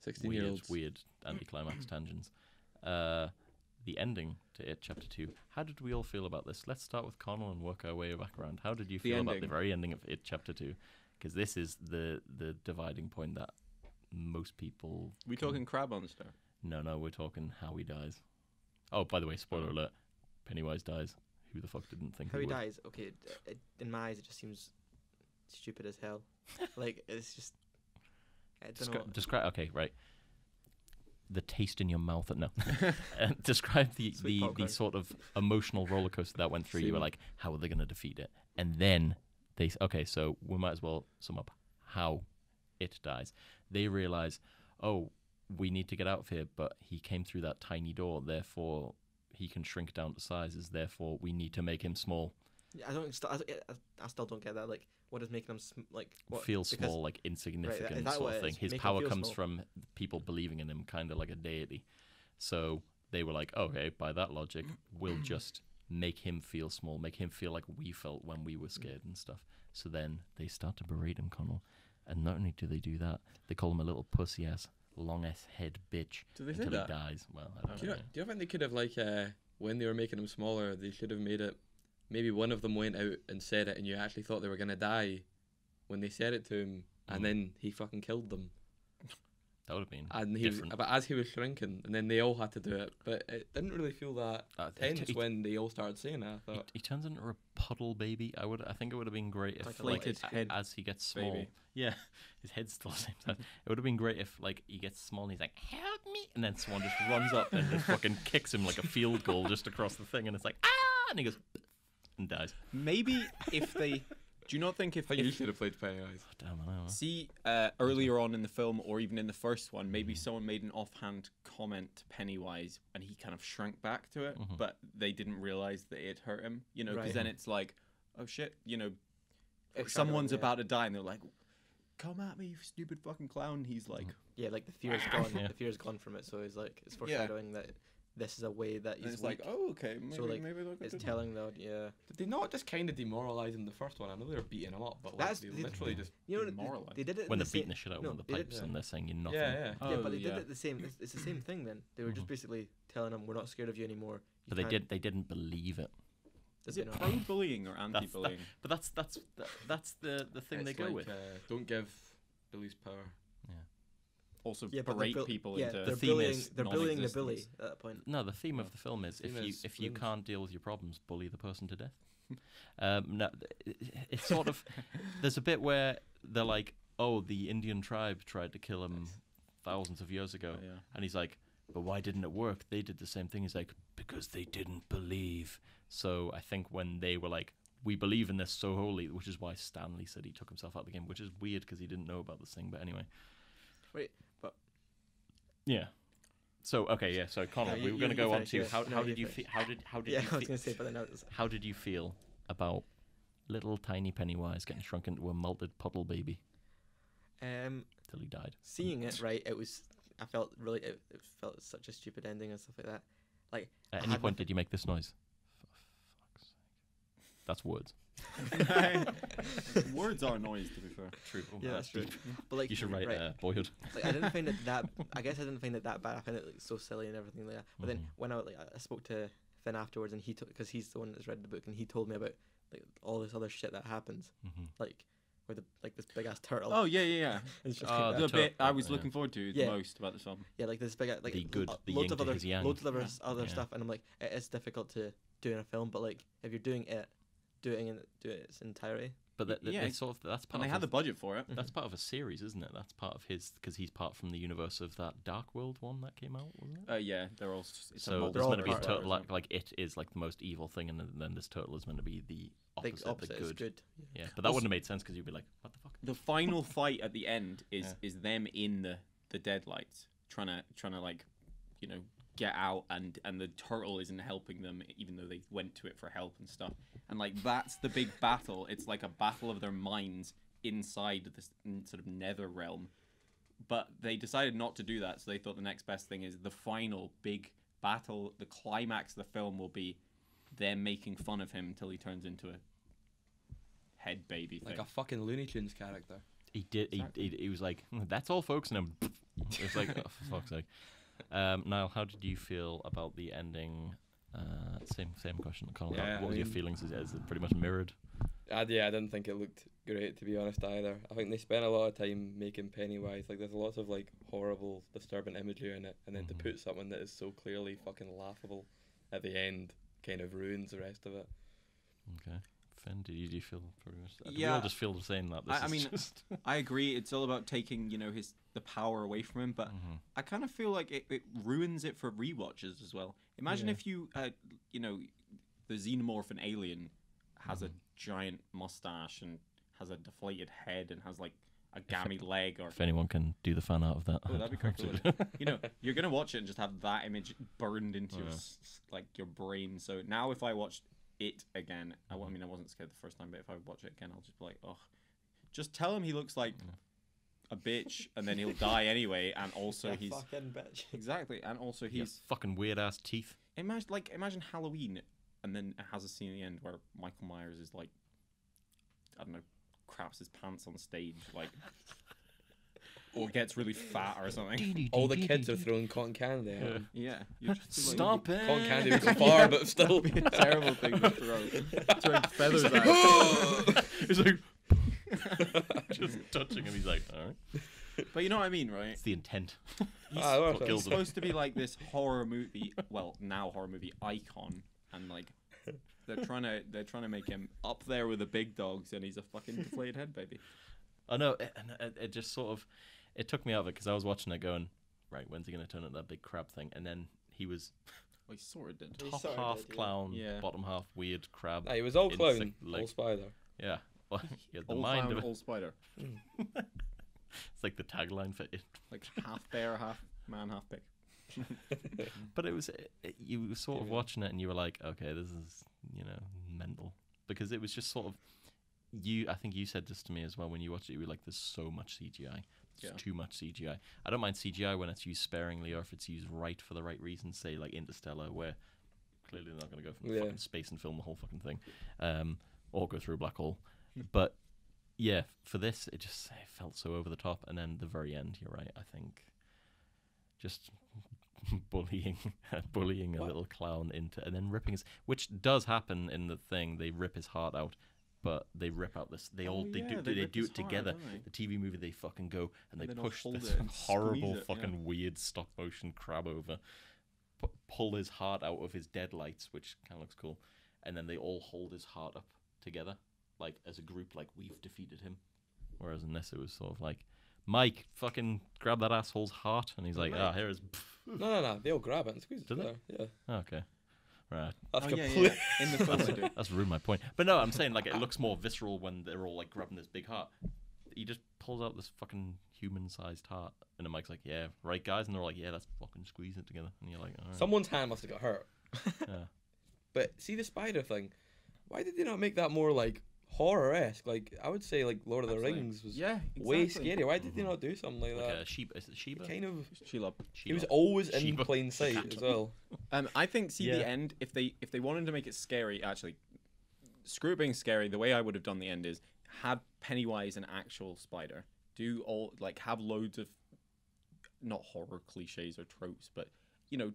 16 year olds. weird anticlimax tangents, the ending to It Chapter 2. How did we all feel about this? Let's start with Connell and work our way back around. How did you feel about the very ending of It Chapter 2? Because this is the dividing point that most people... We talking crab monster? No, we're talking how he dies. Oh, by the way, spoiler alert, Pennywise dies. Who the fuck didn't think How he he would? dies, okay, in my eyes, it just seems stupid as hell. Like, it's just... I don't know. Describe... Okay, right. The taste in your mouth. No. Describe the sort of emotional roller coaster that went through. You were like, how are they going to defeat it? And then they... Okay, so we might as well sum up how it dies. They realize, oh, we need to get out of here, but he came through that tiny door, therefore he can shrink down to sizes, therefore we need to make him small. Yeah, I still don't get that. Like, what is making him what? Feel small, like insignificant sort of thing. His power comes from people believing in him, kind of like a deity. So they were like, okay, by that logic, we'll just make him feel small, make him feel like we felt when we were scared and stuff. So then they start to berate him, Connell. And not only do they do that, they call him a little pussy ass, long ass head bitch. Do they say until that? He dies. Well, I don't know. Do you think they could have, like, when they were making him smaller, they should have made it, maybe one of them went out and said it and you actually thought they were going to die when they said it to him, and then he fucking killed them. That would have been And different. but as he was shrinking, and then they all had to do it, but it didn't really feel that tense when they all started saying it. I thought he turns into a puddle baby. I think it would have been great if Like his head as he gets small. baby. Yeah, his head's still the same size. It would have been great if like he gets small and he's like, help me, and then someone just runs up and just fucking kicks him like a field goal just across the thing, and it's like, ah, and he goes and dies. Maybe if they... Do you not think if you should have played Pennywise. Oh, damn, I know. See, earlier on in the film, or even in the first one, maybe someone made an offhand comment to Pennywise, and he kind of shrank back to it, but they didn't realize that it hurt him. You know, because Right. then it's like, oh shit, you know, Foreshadowing, someone's yeah. about to die, and they're like, come at me, you stupid fucking clown. He's like, Yeah, like the fear's gone. Yeah. The fear's gone from it, so it's like it's foreshadowing that this is a way that and he's it's weak. like, oh, okay, maybe, So, like, maybe they'll It's do that. telling the yeah. Did they not just kind of demoralize him the first one? I know they were beating him up, but like, That's- they they- literally just... You know, Demoralized. they did it When in they're the beating same, the shit out of no, him with the they did- pipes and they're saying you're nothing. Yeah. Yeah, Oh, but they yeah. did it the same. It's the same thing. Then they were just basically telling him, "We're not scared of you anymore." You But they can't- didn't believe it. Is you it know. pro-bullying or anti-bullying? But that's the thing they It's go like, with. don't give Billy's power. Also Yeah, but berate they're people yeah, into they're theme bullying. is They're bullying the bully non-existence. at that point. No, the theme of the film is Theme is if you wins. can't deal with your problems, bully the person to death. No, it's sort of there's a bit where they're like, oh, the Indian tribe tried to kill him thousands of years ago, Yeah. and he's like, but why didn't it work? They did the same thing. He's like, because they didn't believe. So I think when they were like, we believe in this so wholly, which is why Stanley said he took himself out of the game, which is weird because he didn't know about this thing. But anyway. Wait, but Yeah. So okay, yeah. So Connor, Yeah, we were you going to go on finish, to yeah. how No, did you you feel? finish. How did yeah, you I was feel? gonna say, but then I was How did you feel about little tiny Pennywise getting shrunk into a melted puddle baby till he died? seeing it right. It was I felt really it felt such a stupid ending and stuff like that. Like At I any had point nothing- did you make this noise? For fuck's sake. That's words. Words are noise, to be fair. True. Oh, Yeah, that's true. But like You should write right, boyhood. like I didn't find it that. I guess I didn't find it that bad. I found it like so silly and everything like that. But then when I spoke to Finn afterwards, and he because he's the one that's read the book, and he told me about like all this other shit that happens, like where this big ass turtle. Oh yeah. and shit Ah, like The that. bit I turtle, was yeah. looking forward to Yeah. the most about this film. Yeah, like this big like The good, the loads yin of to other his yang. loads of other Yeah. stuff, and I'm like, it is difficult to do in a film, but like if you're doing it, do it in its entirety. But Yeah, they sort of that's part And they of had the budget for it. that's part of a series, isn't it? That's part of his because he's part from the universe of that Dark World one that came out, wasn't it? Yeah, they're all. It's a So they're there's all meant to be a part- turtle like it is like the most evil thing, and then this turtle is meant to be the Like opposite, opposite the is good. good. Yeah, but that wouldn't have made sense because you'd be like, what the fuck? The final fight at the end Yeah. is them in the deadlights trying to like, you know, get out, and the turtle isn't helping them even though they went to it for help and stuff. And like that's the big battle. It's like a battle of their minds inside this sort of nether realm. But they decided not to do that, so they thought the next best thing is the final big battle. The climax of the film will be them making fun of him until he turns into a head baby thing. Like a fucking Looney Tunes character. He did. He was like, that's all, folks, and then it was like, oh, for fuck's sake. Niall, how did you feel about the ending? Same question, Colin. Yeah, What I were your mean- feelings? Is it pretty much mirrored? I didn't think it looked great, to be honest, either. I think they spent a lot of time making Pennywise. Like, there's lots of like horrible, disturbing imagery in it, and then to Mhm. put something that is so clearly fucking laughable at the end kind of ruins the rest of it. Okay. Finn, do you feel pretty much? Do we Yeah. all just feel the same that this I is mean, just? I agree. It's all about taking, the power away from him, but Mhm. I kind of feel like it ruins it for rewatchers as well. Imagine Yeah. if you, the xenomorph and alien has a giant mustache and has a deflated head and has like a gammy leg, or If anyone can do the fan out of that, oh, that'd be quite cool. You're gonna watch it and just have that image burned into your Yeah. your brain. So now, if I watched it again, I wasn't scared the first time, but if I watch it again, I'll just be like, oh, just tell him he looks like a bitch, and then he'll die anyway, and also he's fucking bitch. exactly, and also He has he's fucking weird ass teeth. imagine Halloween, and then it has a scene at the end where Michael Myers is like, I don't know, craps his pants on stage, like, or gets really fat or something. All the kids are throwing cotton candy at him. Yeah, you just be like, Stop it! Cotton candy would go far, but still. That'd be a terrible thing to throw. Throwing feathers at him. He's like, just touching him. He's like, all right. But you know what I mean, right? It's the intent. Well, what He's kills him. supposed to be like this horror movie, well, now horror movie icon, and like they're trying to make him up there with the big dogs, and he's a fucking deflated head baby. I know, it just sort of, it took me out of it because I was watching it going, right, when's he going to turn into that big crab thing? And then he was Well, he sort of did. He top sorta half did, yeah. clown, Yeah. bottom half weird crab. Nah, he was all clown, insect, all like, spider. yeah. Well, he had the Old mind clown, of it. old spider, It's like the tagline for it. like half bear, half man, half pig. But it was, you were sort of Yeah. watching it and you were like, okay, this is, mental. Because it was just sort of, I think you said this to me as well when you watched it, you were like, there's so much CGI. There's Yeah. too much CGI. I don't mind CGI when it's used sparingly or if it's used right for the right reasons, say like Interstellar, where clearly they're not going to go from Yeah. fucking space and film the whole fucking thing, or go through a black hole. But yeah, for this, it felt so over the top. And then the very end, you're right, I think, just bullying a little clown into, and then ripping his, which does happen in the thing. They rip his heart out, but they rip out this. They Oh, do yeah, they rip do his it heart, together. don't they? The TV movie, they fucking go and they And then they'll push hold this it and horrible squeeze it, fucking weird stop motion crab over, pull his heart out of his deadlights, which kind of looks cool, and then they all hold his heart up together, like as a group, like we've defeated him. Whereas in this, it was sort of like, Mike, fucking grab that asshole's heart, and he's like, Mike. here is. No. They all grab it and squeeze it Do they? together. Yeah. Oh, okay, right. That's Oh, yeah, complete. yeah. In the film, they do. That's ruined my point. But no, I'm saying like it looks more visceral when they're all like grabbing this big heart. He just pulls out this fucking human-sized heart, and then Mike's like, "Yeah, right, guys," and they're like, "Yeah, let's fucking squeeze it together." And you're like, "All right." Someone's hand must have got hurt. Yeah. But see the spider thing. Why did they not make that more like horror-esque? Like I would say, like Lord of the Absolutely. Rings was Yeah, way exactly. scarier. Why did they not do something like Like that? a sheep. Is it Sheba? Kind of. Sheila. He was Sheba. always in Sheba. plain sight as well. I think Yeah. the end, if they wanted to make it scary, actually, screw it being scary. The way I would have done the end is had Pennywise an actual spider. Do all have loads of not horror cliches or tropes, but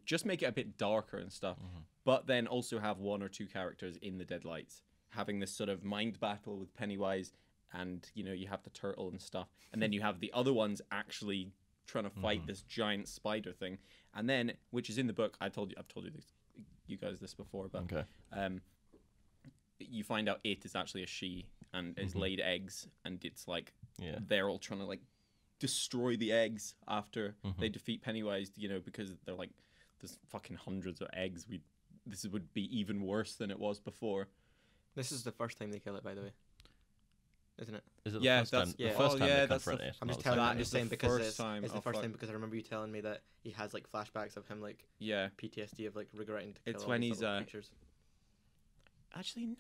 just make it a bit darker and stuff. But then also have one or two characters in the deadlights having this sort of mind battle with Pennywise, and you have the turtle and stuff, and then you have the other ones actually trying to fight this giant spider thing, and then which is in the book. I've told you this, you guys this before, but Okay. you find out it is actually a she and it's laid eggs, and it's like Yeah. they're all trying to like destroy the eggs after they defeat Pennywise, because they're like, there's fucking hundreds of eggs. This would be even worse than it was before. This is the first time they kill it, by the way, isn't it? Is it Yeah, the first that's- time? yeah. The first Oh, time yeah, they that's confront the- it. I'm not just the telling. second I'm That just is the saying because first time. it's the Oh, first fuck. time because I remember you telling me that he has like flashbacks of him like Yeah. PTSD of like regretting to kill It's all when these he's, little creatures. Actually,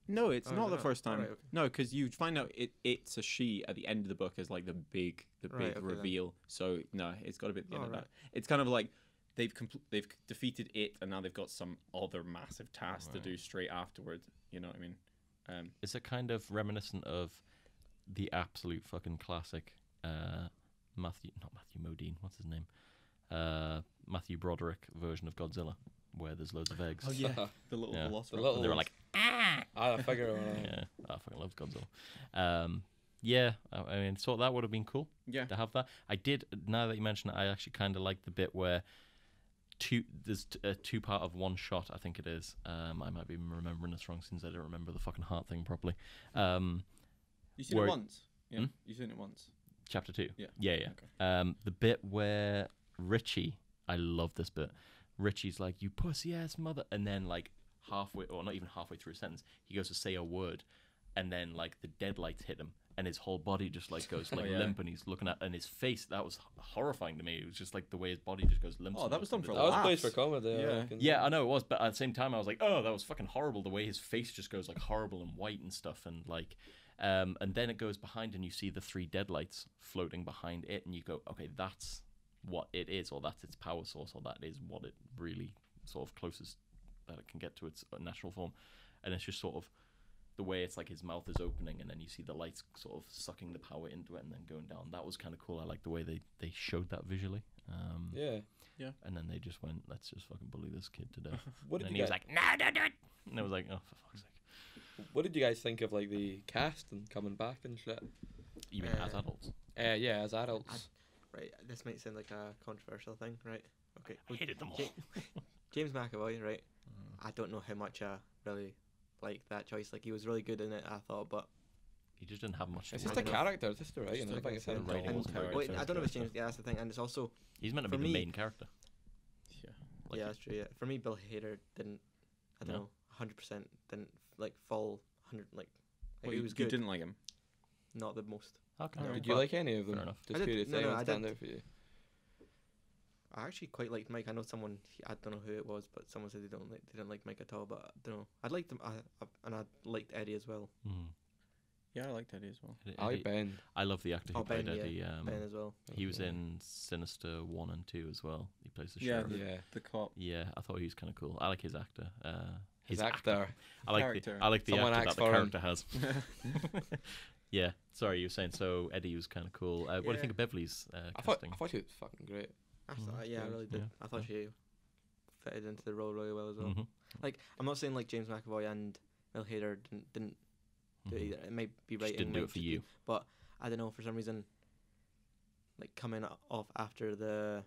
no, it's Oh, not is the it first not? time. Alright, okay. No, because you find out it's a she at the end of the book as like the big Right, okay, then. reveal. So no, it's got to be at the end Oh, of right. that. It's kind of like they've defeated it, and now they've got some other massive task to do straight afterwards. You know what I mean? Is it kind of reminiscent of the absolute fucking classic not Matthew Modine, what's his name? Matthew Broderick version of Godzilla, where there's loads of eggs. Oh yeah, the little Yeah. velociraptor. The little- And they were like, I figure. yeah, I fucking love Godzilla. Yeah, I mean, so that would have been cool Yeah. to have that. I did. Now that you mention it, I actually kind of like the bit where there's a two-part of one shot. I think it is. I might be remembering this wrong since I don't remember the fucking heart thing properly. You seen where- it once? Yeah. Hmm? You seen it once? Chapter 2. Yeah. Yeah. Okay. The bit where Richie, I love this bit. Richie's like, "You pussy ass mother," and then like halfway, or not even halfway through a sentence, he goes to say a word, and then like the deadlights hit him, and his whole body just like goes like yeah. limp, and he's looking at, and his face, that was horrifying to me. It was just like the way his body just goes limp. Oh, that was done for That was laughs. placed for comedy. I Yeah. reckon. Yeah, I know it was, but at the same time, I was like, "Oh, that was fucking horrible." The way his face just goes like horrible and white and stuff, and like, and then it goes behind, and you see the 3 deadlights floating behind it, and you go, "Okay, that's what it is, or that's its power source, or that is what it really sort of closest that it can get to its natural form." And it's just sort of the way it's like his mouth is opening, and then you see the lights sort of sucking the power into it and then going down. That was kind of cool. I like the way they showed that visually. Yeah. And then they just went, "Let's just fucking bully this kid to death." What did And you he was guys? like, "No, don't do it." And I was like, "Oh, for fuck's sake." What did you guys think of like the cast and coming back and shit? You mean as adults? Yeah, as adults. Right, this might sound like a controversial thing, right? Okay. I hated them all. James McAvoy, right? I don't know how much I really like that choice. Like, he was really good in it, I thought, but He just didn't have much to It's do. just a I don't know. character. It's just the writing. I Just think it's like I him. said, writing and- wasn't very wait, good. I don't know if it's James. Yeah, that's the thing, and it's also He's meant to for be the me- main character. Yeah. Like, yeah, that's true. Yeah, for me, Bill Hader didn't. I don't No? know, 100% didn't like fall 100 like. Well, he you, was you good, didn't like him. not the most. Okay. No, Did you but- like any of them? Fair enough. Just I did- curious. no, anyone I stand did. out for you? I actually quite liked Mike. I know someone. I don't know who it was, but someone said they didn't like Mike at all. But I don't know. I liked him, and I liked Eddie as well. Mhm. Yeah, I liked Eddie as well. I like Ben. I love the actor who Oh, Ben, played yeah. Eddie. Ben as well. He was Yeah. in Sinister 1 and 2 as well. He plays the Yeah, sheriff. Yeah. The cop. Yeah, I thought he was kind of cool. I like his actor. His actor. I like Character. I like the Someone actor acts that the for him. character has. Yeah. Sorry, you were saying so. Eddie was kind of cool. What do you Yeah. think of Beverly's I thought casting? she was fucking great. I thought, yeah, I Yeah. really did. Yeah. I thought she fitted into the role really well as well. Mhm. Like, I'm not saying like James McAvoy and Bill Hader didn't do it Mhm. either. It might be Just right. didn't do it for you. But I don't know, for some reason, like coming off after the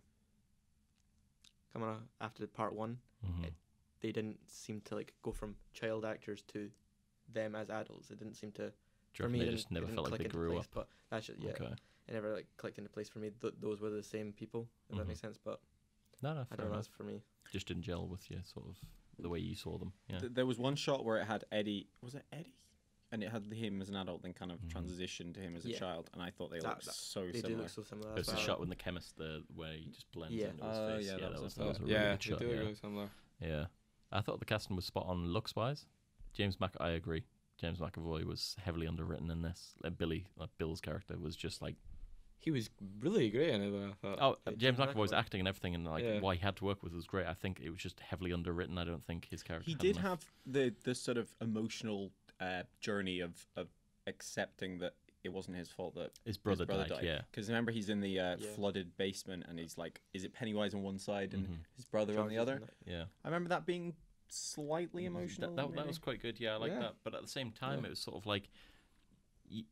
part 1, Mhm. they didn't seem to like go from child actors to them as adults. It didn't seem to. Do you For reckon me, they it just didn't- never it didn't felt like click they into grew place, up? But that's just, yeah, Okay. it never like clicked into place for me. Those were the same people. If that Mhm. makes sense. But No, I fair don't know. enough. That's for me. Just didn't gel with you, sort of the way you saw them. Yeah. There was one shot where it had Eddie. Was it Eddie? And it had him as an adult, then kind of Mhm. transitioned to him as a Yeah. child, and I thought they looked so They do similar. look so similar. There's that's the why I- shot with the chemist where he just blends Yeah. into his Oh, face. yeah, Yeah, that that was was a really Yeah, good they shot. do Yeah. really similar. Yeah. I thought the casting was spot on looks wise. I agree. James McAvoy was heavily underwritten in this. Bill's character was just like, He was really great in it, though, I thought. oh, Yeah, James James McAvoy's McAvoy. acting and everything, and like Yeah. why he had to work with was great. I think it was just heavily underwritten. I don't think his character. He had did enough. have the sort of emotional journey of accepting that it wasn't his fault that His brother died. Yeah. Because remember, he's in the flooded basement, and he's like, "Is it Pennywise on one side and Mhm. his brother on Charles the is other?" in it. Yeah. I remember that being slightly emotional. That maybe. was quite good. Yeah, I like Yeah. that. But at the same time, Yeah. it was sort of like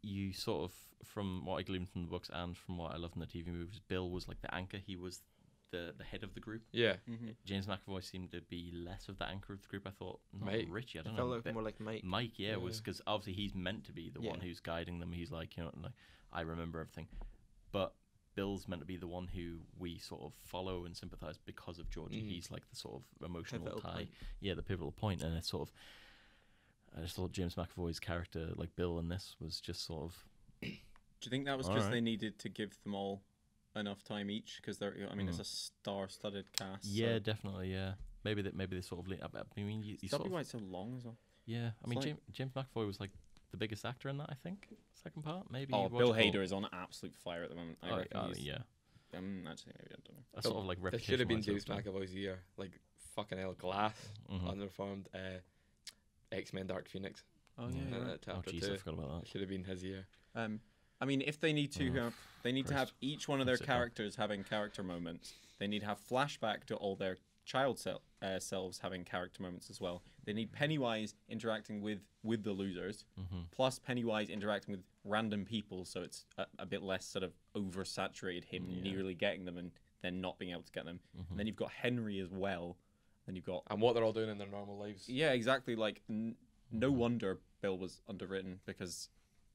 you sort of, from what I gleaned from the books and from what I loved in the TV movies, Bill was like the anchor. He was the head of the group. Yeah. Mhm. James McAvoy seemed to be less of the anchor of the group. I thought, not Mike. Richie. I It don't felt know. like but more like Mike. Mike, yeah, was Yeah. because obviously he's meant to be the one Yeah. who's guiding them. He's like, like I remember everything, but Bill's meant to be the one who we sort of follow and sympathize because of Georgie. Mhm. He's like the sort of emotional Pivotal tie. point. Yeah, the pivotal point, and it's sort of. I just thought James McAvoy's character, like Bill in this, was just sort of. Do you think that was All because right. they needed to give them all enough time each? Because they're, I mean, it's Mm. a star-studded cast. Yeah, so. definitely. Yeah, maybe they sort of. I mean, you Is sort that of, why it's so long as well? yeah. I It's mean, like- James McAvoy was like the biggest actor in that. I think second part, maybe. Oh, what do Bill you call- Hader is on absolute fire at the moment. I reckon he's, yeah. Actually, maybe I don't know. A sort of like This should have been reputation-wise, James I would say. McAvoy's year. Like, fucking hell, Glass, Mhm. underperformed. X-Men Dark Phoenix. Oh Yeah. uh, Oh chapter jeez, 2. I forgot about It should have been his year. I I mean, if they need to, they need to have Christ. each one of their Sit down. characters having character moments. They need to have flashback to all their child selves having character moments as well. They need Pennywise interacting with the losers, plus Pennywise interacting with random people, so it's a bit less sort of oversaturated him nearly getting them and then not being able to get them. And then you've got Henry as well. And you've got And what they're all doing in their normal lives. yeah, exactly. Like no wonder Bill was underwritten because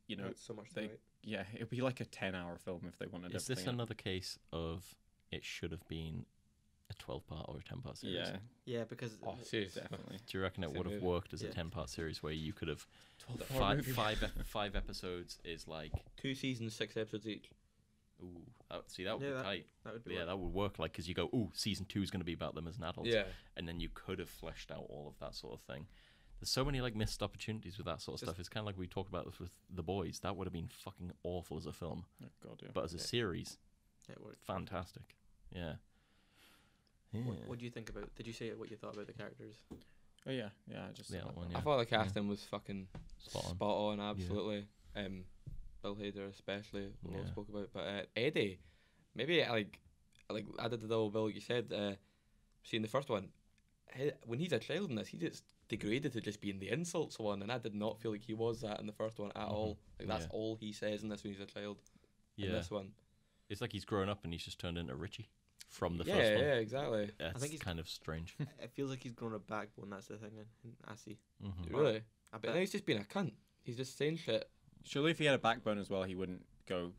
you know That's so much to they write. yeah it'd be like a 10-hour film if they wanted. Is this everything another case of it should have been a 12-part or a 10-part series? Yeah, Yeah, because Oh, seriously. definitely. Do you reckon it Same would have here. worked as a Yeah. 10-part series where you could have 12-hour movie. five episodes is like 2 seasons, 6 episodes each. ooh see that would Yeah, be that- tight. that would be Yeah, work. that would work like because you go ooh season 2 is going to be about them as an adult. Yeah. And then you could have fleshed out all of that sort of thing. There's so many like missed opportunities with that sort of Just- stuff. It's kind of like we talked about this with The Boys. That would have been fucking awful as a film, Oh, God, yeah. but as a series, It worked. fantastic. Yeah. Yeah. What do you think about? Did you say what you thought about the characters? Oh yeah, I just Yeah, that one, yeah. I thought the casting was fucking Spot spot on. on, absolutely. Bill Hader especially, we all Yeah. spoke about. But Eddie, maybe like I did the double bill, like you said. Seeing the first one, when he's a child in this, he just degraded to just being the insults one, and I did not feel like he was that in the first one at all. Like that's Yeah. all he says in this when he's a child. In Yeah. this one. It's like he's grown up and he's just turned into Richie from the yeah, first one. yeah, exactly. That's think he's- kind of strange. It feels like he's grown a backbone. That's the thing. I see. Really. I But bet. now he's just being a cunt. He's just saying shit. surely if he had a backbone as well, he wouldn't go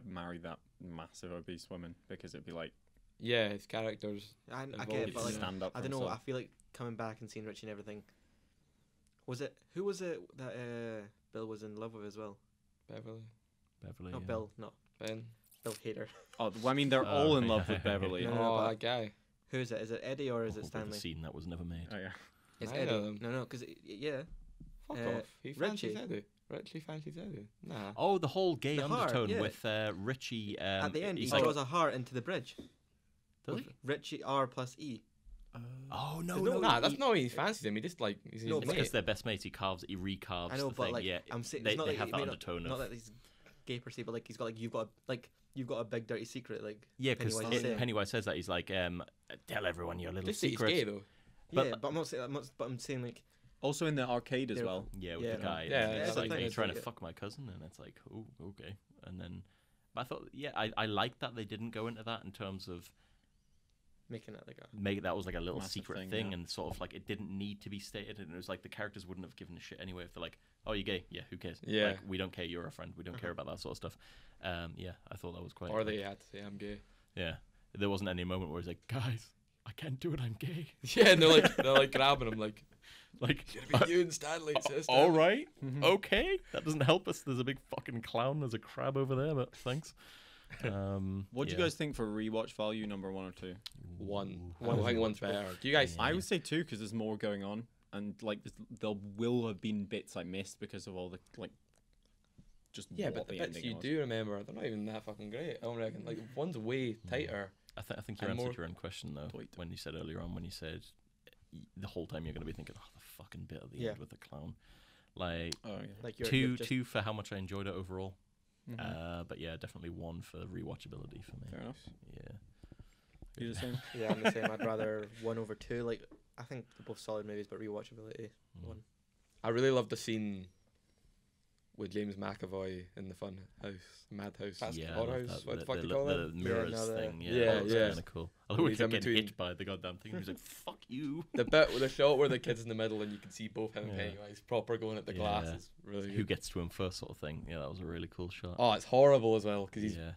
marry that massive obese woman because it'd be like Yeah, his characters. I Evolved. get it, he'd but like stand up. I for don't know. I himself. feel like coming back and seeing Richie and everything. Who was it that Bill was in love with as well? Beverly. Beverly. Not yeah. Bill. No, Ben. Bill Hader. Oh, well, I mean, they're Oh, all in love yeah. with Beverly. No, Oh, no, but- that guy. Who is it? Is it Eddie or is it With a Stanley? scene that was never made. Oh yeah. It's Neither Eddie. of them. No, because yeah. Fuck Uh, off. He fancies Richie. Eddie. Richie fancies Eddie. Nah. Oh, the whole gay The heart, undertone yeah. with Richie. At the end, he he's like, draws a heart into the bridge. does With he? Richie R plus E. Oh no, No, no, Nah, he- that's not when he fancies him. He just like he's No, his It's but- mate. because they're best mates. He recarves I know, the but thing. like yeah, I'm saying, they, it's not they like have that not, undertone not of that he's gay per se, but like he's got like you've got a big dirty secret. Like yeah, because Pennywise is saying. Pennywise says that he's like, tell everyone your little Just say he's secrets. gay though. but- yeah, but I'm not saying. But I'm saying like Also in the arcade as They're- well. Yeah, with Yeah, the guy. yeah, and that's it's the like, thing, are you it's trying to like- fuck my cousin? And it's like, oh, okay. And then, but I thought, yeah, I like that they didn't go into that in terms of making it like a make that was like a little Massive secret thing, yeah. and sort of like it didn't need to be stated, and it was like the characters wouldn't have given a shit anyway if they're like, oh, you're gay, yeah, who cares? Yeah. Like, we don't care, you're a friend, we don't care about that sort of stuff. Yeah, I thought that was quite. Or like, they had to say I'm gay. yeah, there wasn't any moment where he's like, guys, I can't do it, I'm gay. Yeah, and they're like grabbing him like Like, be you and Stanley. Says all Stanley. right, okay, that doesn't help us. There's a big fucking clown. There's a crab over there, but thanks. What do you guys think for rewatch value, number 1 or 2? One. Ooh. I think one's better. Do you guys? I would say 2 because there's more going on, and like there will have been bits I missed because of all the like. Just Yeah, what but the the bits ending you was. do remember, they're not even that fucking great. I don't reckon. Like one's way tighter. I think you And answered more- your own question though Wait. when you said earlier on when you said the whole time you're going to be thinking, oh, the fucking bit at the Yeah. end with the clown. Like Oh yeah. like you're two just, two for how much I enjoyed it overall. Mhm. But yeah, definitely 1 for rewatchability for me. Fair enough. Yeah. You the same? Yeah, I'm the same. I'd rather 1 over 2. Like I think they're both solid movies, but rewatchability Mm. 1. I really love the scene with James McAvoy in the fun house, madhouse, Yeah, I horror love house. that. What the fuck do you the call it? mirrors no, the- thing. Yeah, Yeah, that was yeah. kind of cool. I love when He's he in kept getting between- hit by the goddamn thing. He was like, "Fuck you." The bit with the shot where the kid's in the middle and you can see both him and Yeah. Pennywise proper going at the glass Yeah. is really Who good. gets to him first, sort of thing. Yeah, that was a really cool shot. Oh, it's horrible as well because he's yeah,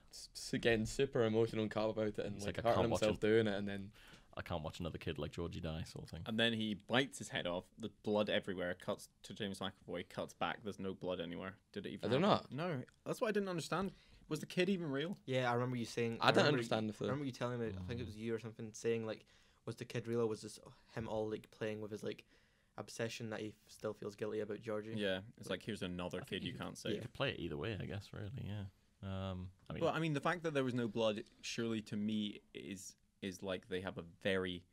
getting super emotional and calm about it and It's like like I hurting can't watch himself doing it, and then I can't watch another kid like Georgie die, sort of thing. And then he bites his head off. The blood everywhere. Cuts to James McAvoy. Cuts back. There's no blood anywhere. Did it even? Are there happen? not? No. That's what I didn't understand. Was the kid even real? Yeah, I remember you saying. I don't remember understand if I remember you telling me. I think it was you or something saying like, was the kid real? Or was this him all like playing with his like obsession that he still feels guilty about Georgie? Yeah. It's like here's another I kid think you you can't You save. could play it either way, I guess. Really, yeah. I mean, Well, I mean, the fact that there was no blood, surely to me is like they have a very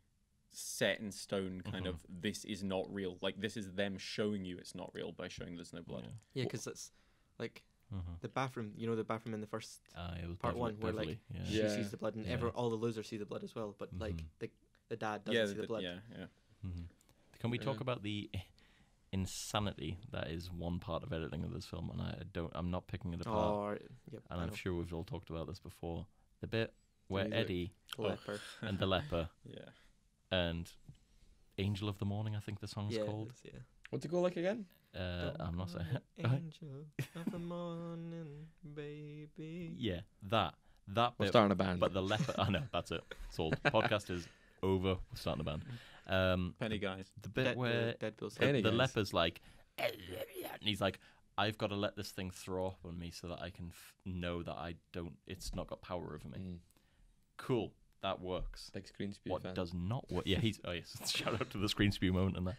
set in stone kind of this is not real. Like this is them showing you it's not real by showing there's no blood. yeah. Yeah, because it's like The bathroom, the bathroom in the first It was part one where Beverly, like yeah. Yeah. she sees the blood, and Yeah. all the losers see the blood as well, but like the dad doesn't Yeah, see the blood. yeah. Can we talk Yeah. about the insanity that is one part of editing of this film? And I'm not picking it apart. Or yep, And I I'm know. sure we've all talked about this before. The bit where music. Eddie Leper. and the leper Yeah. and Angel of the Morning, I think the song's Yeah, called. it is, yeah. What's it go like again? I'm not saying. Angel of the morning, baby. Yeah, that We're bit. starting a band. But the leper. I know, that's it. Sold. Podcast is over. We're starting a band. Penny guys. The bit where Deadpool's Penny the guys. leper's like, and he's like, I've got to let this thing throw up on me so that I can know that it's not got power over me. Cool, that works. Big ScreenSpew What fan. does not work? Yeah, shout out to the ScreenSpew moment and that.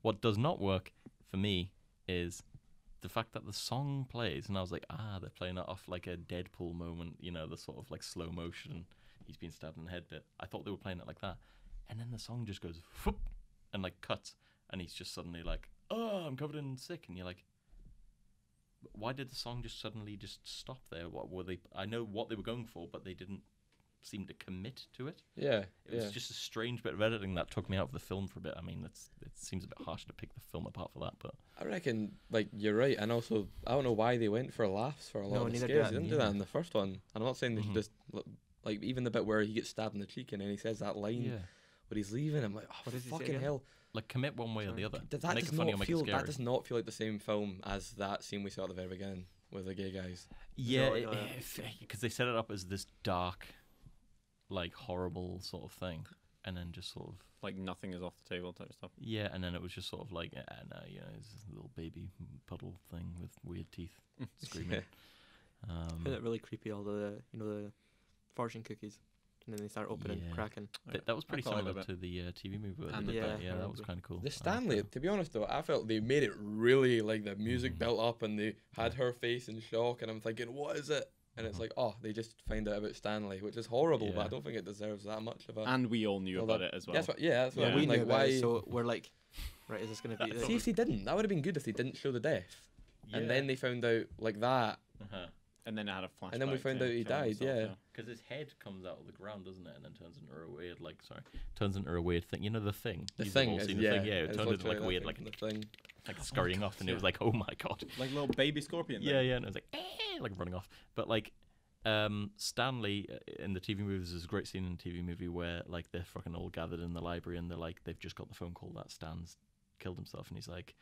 What does not work for me is the fact that the song plays, and I was like, they're playing it off like a Deadpool moment, the sort of like slow motion. He's been stabbed in the head bit. I thought they were playing it like that, and then the song just goes whoop, and like cuts, and he's just suddenly like, "Oh, I'm covered in sick," and you're like, why did the song just suddenly just stop there? What were they? I know what they were going for, but they didn't seem to commit to it. Yeah. It was just a strange bit of editing that took me out of the film for a bit. I mean, it seems a bit harsh to pick the film apart for that, but I reckon, like, you're right, and also I don't know why they went for laughs for a lot No, of the neither scares. did They I. didn't do that in the first one. And I'm not saying they should Mhm. just like even the bit where he gets stabbed in the cheek and then he says that line where he's leaving. I'm like, oh, What does he say fucking again? hell! like commit one way or the Sorry. other. That Make does it funny or not make feel it scary. that does not feel like the same film as that scene we saw at the very beginning with the gay guys. Yeah, No, no. because they set it up as this dark, like horrible sort of thing, and then just sort of Like nothing is off the table type of stuff. and then it was just sort of like, it's this little baby puddle thing with weird teeth screaming. I find it really creepy. All the the fortune cookies, and then they start opening, Yeah. cracking. That was pretty quite like similar that to the TV movie. Where And they did the- that. Yeah, Yeah, that was I kind of cool. The Stanley, to be honest though, I felt they made it really like the music built up and they had her face in shock, and I'm thinking, what is it? And it's like, oh, they just find out about Stanley, which is horrible, but Yeah. I don't think it deserves that much of a. And we all knew Well, about that- it as well. That's what Yeah, I we mean. knew Like, about why? it, so we're like, right, is this gonna be? See if they didn't, that would have been good if they didn't show the death, and then they found out like that, And then I had a flashback. and then we found to out he kill died. himself, Yeah. Because his head comes out of the ground, doesn't it, and then turns into a weird, turns into a weird thing. You know the thing. The You've thing all is, seen the yeah, thing. Yeah, it it's turned into like literally weird, that like thing, the thing. scurrying off, and it was like, oh my god. Like a little baby scorpion. Yeah, and it was like, like running off. But like, Stanley in the TV movie, there's a great scene in the TV movie where like they're fucking all gathered in the library and they're like, they've just got the phone call that Stan's killed himself, and he's like,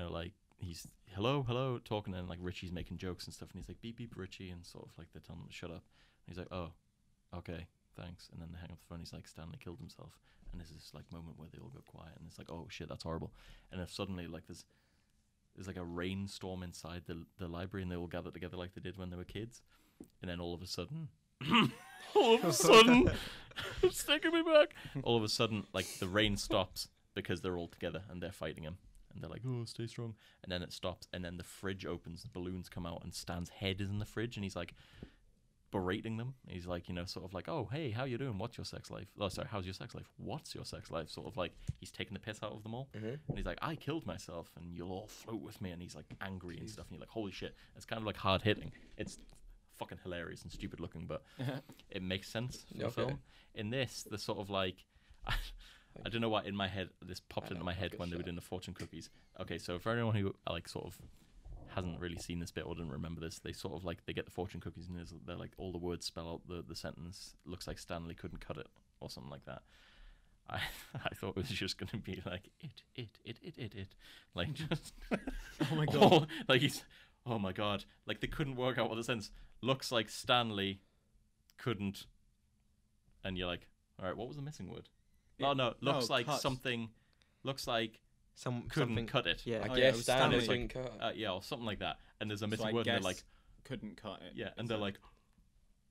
like he's hello talking, and like Richie's making jokes and stuff, and he's like beep beep Richie, and sort of like they're telling him to shut up, and he's like, oh, okay, thanks, and then they hang up the phone. He's like, Stanley killed himself, and there's this like moment where they all go quiet, and it's like, oh shit, that's horrible, and then suddenly like there's like a rainstorm inside the library, and they all gather together like they did when they were kids, and then all of a sudden it's taking me back, all of a sudden like the rain stops because they're all together and they're fighting him, and they're like, oh, stay strong, and then it stops, and then the fridge opens, the balloons come out, and Stan's head is in the fridge, and he's like berating them. He's like, sort of like, oh, hey, how you doing, what's your sex life, oh sorry, how's your sex life, what's your sex life, sort of like he's taking the piss out of them all. And he's like, I killed myself and you'll all float with me, and he's like angry and stuff, and you're like, holy shit. It's kind of like hard hitting. It's fucking hilarious and stupid looking, but it makes sense for the film. In this, the sort of like I don't know why in my head this popped into my head when they were doing the fortune cookies. Okay, so for anyone who like sort of hasn't really seen this bit or didn't remember this, they sort of like they get the fortune cookies, and they're like all the words spell out the sentence, looks like Stanley couldn't cut it or something like that. I thought it was just gonna be like it like just Oh my god. like he's oh my god, like they couldn't work out what the sentence looks like Stanley couldn't, and you're like, all right, what was the missing word? Looks like cut. something, looks like Couldn't couldn't cut it. Yeah. I Oh, yeah, it guess was Stanley Stanley. couldn't cut. Yeah, or something like that. And there's a So missing I word, and they're guess like, couldn't cut it. yeah, and they're like,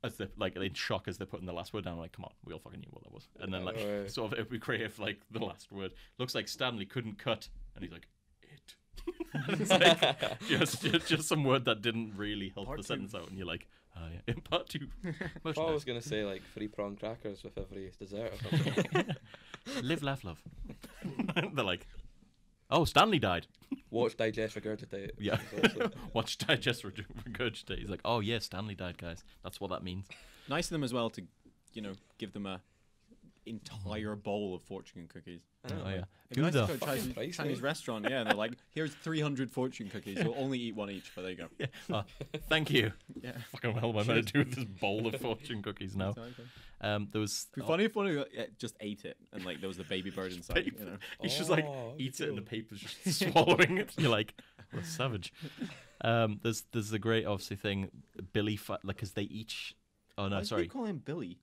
as they like in shock as they're putting the last word down, like, come on, we all fucking knew what that was. And then like, Right. sort of if we create like the last word, looks like Stanley couldn't cut, and he's like, it. And it's like just some word that didn't really help Part the two. sentence out, and you're like, oh yeah, in part two. I thought I was gonna say like 3 prawn crackers with every dessert or something. Live, laugh, love. They're like, Oh, Stanley died. Watch, digest, regurgitate. Yeah. It's also- Watch, digest, regurgitate. He's like, oh yeah, Stanley died, guys. That's what that means. Nice of them as well to, give them a entire bowl of fortune cookies. I know. Oh yeah. It'd be Who nice the to go to a fucking Chinese, price, mate. restaurant, yeah, and they're like, here's 300 fortune cookies. You'll only eat one each, but there you go. Yeah. Thank you. Yeah. Fucking hell, what am I going to do with this bowl of fortune cookies now? Exactly. There was... It'd be funny if one of you just ate it and like there was the baby bird inside. Paper. He's just like, Oh, eats it and the cool. paper's just swallowing it. You're like, what a savage. There's a great, obviously, thing. Billy, because they each... Oh, no, Why do sorry. they call him Billy?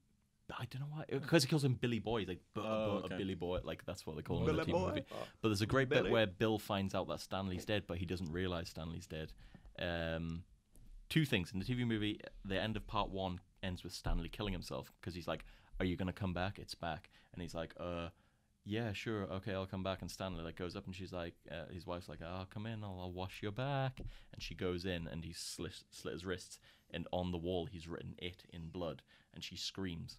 I don't know why. Because he calls him Billy Boy. He's like, okay. a Billy Boy. Like, that's what they call him in the Billy TV Boy. movie. Oh. But there's a great bit Billy. where Bill finds out that Stanley's dead, but he doesn't realize Stanley's dead. Two things. In the TV movie, the end of part 1 ends with Stanley killing himself because he's like, are you going to come back? It's back. And he's like, yeah, sure. Okay, I'll come back. And Stanley like goes up and she's like, his wife's like, oh, come in. I'll wash your back. And she goes in and he's slit his wrists. And on the wall, he's written it in blood. And she screams.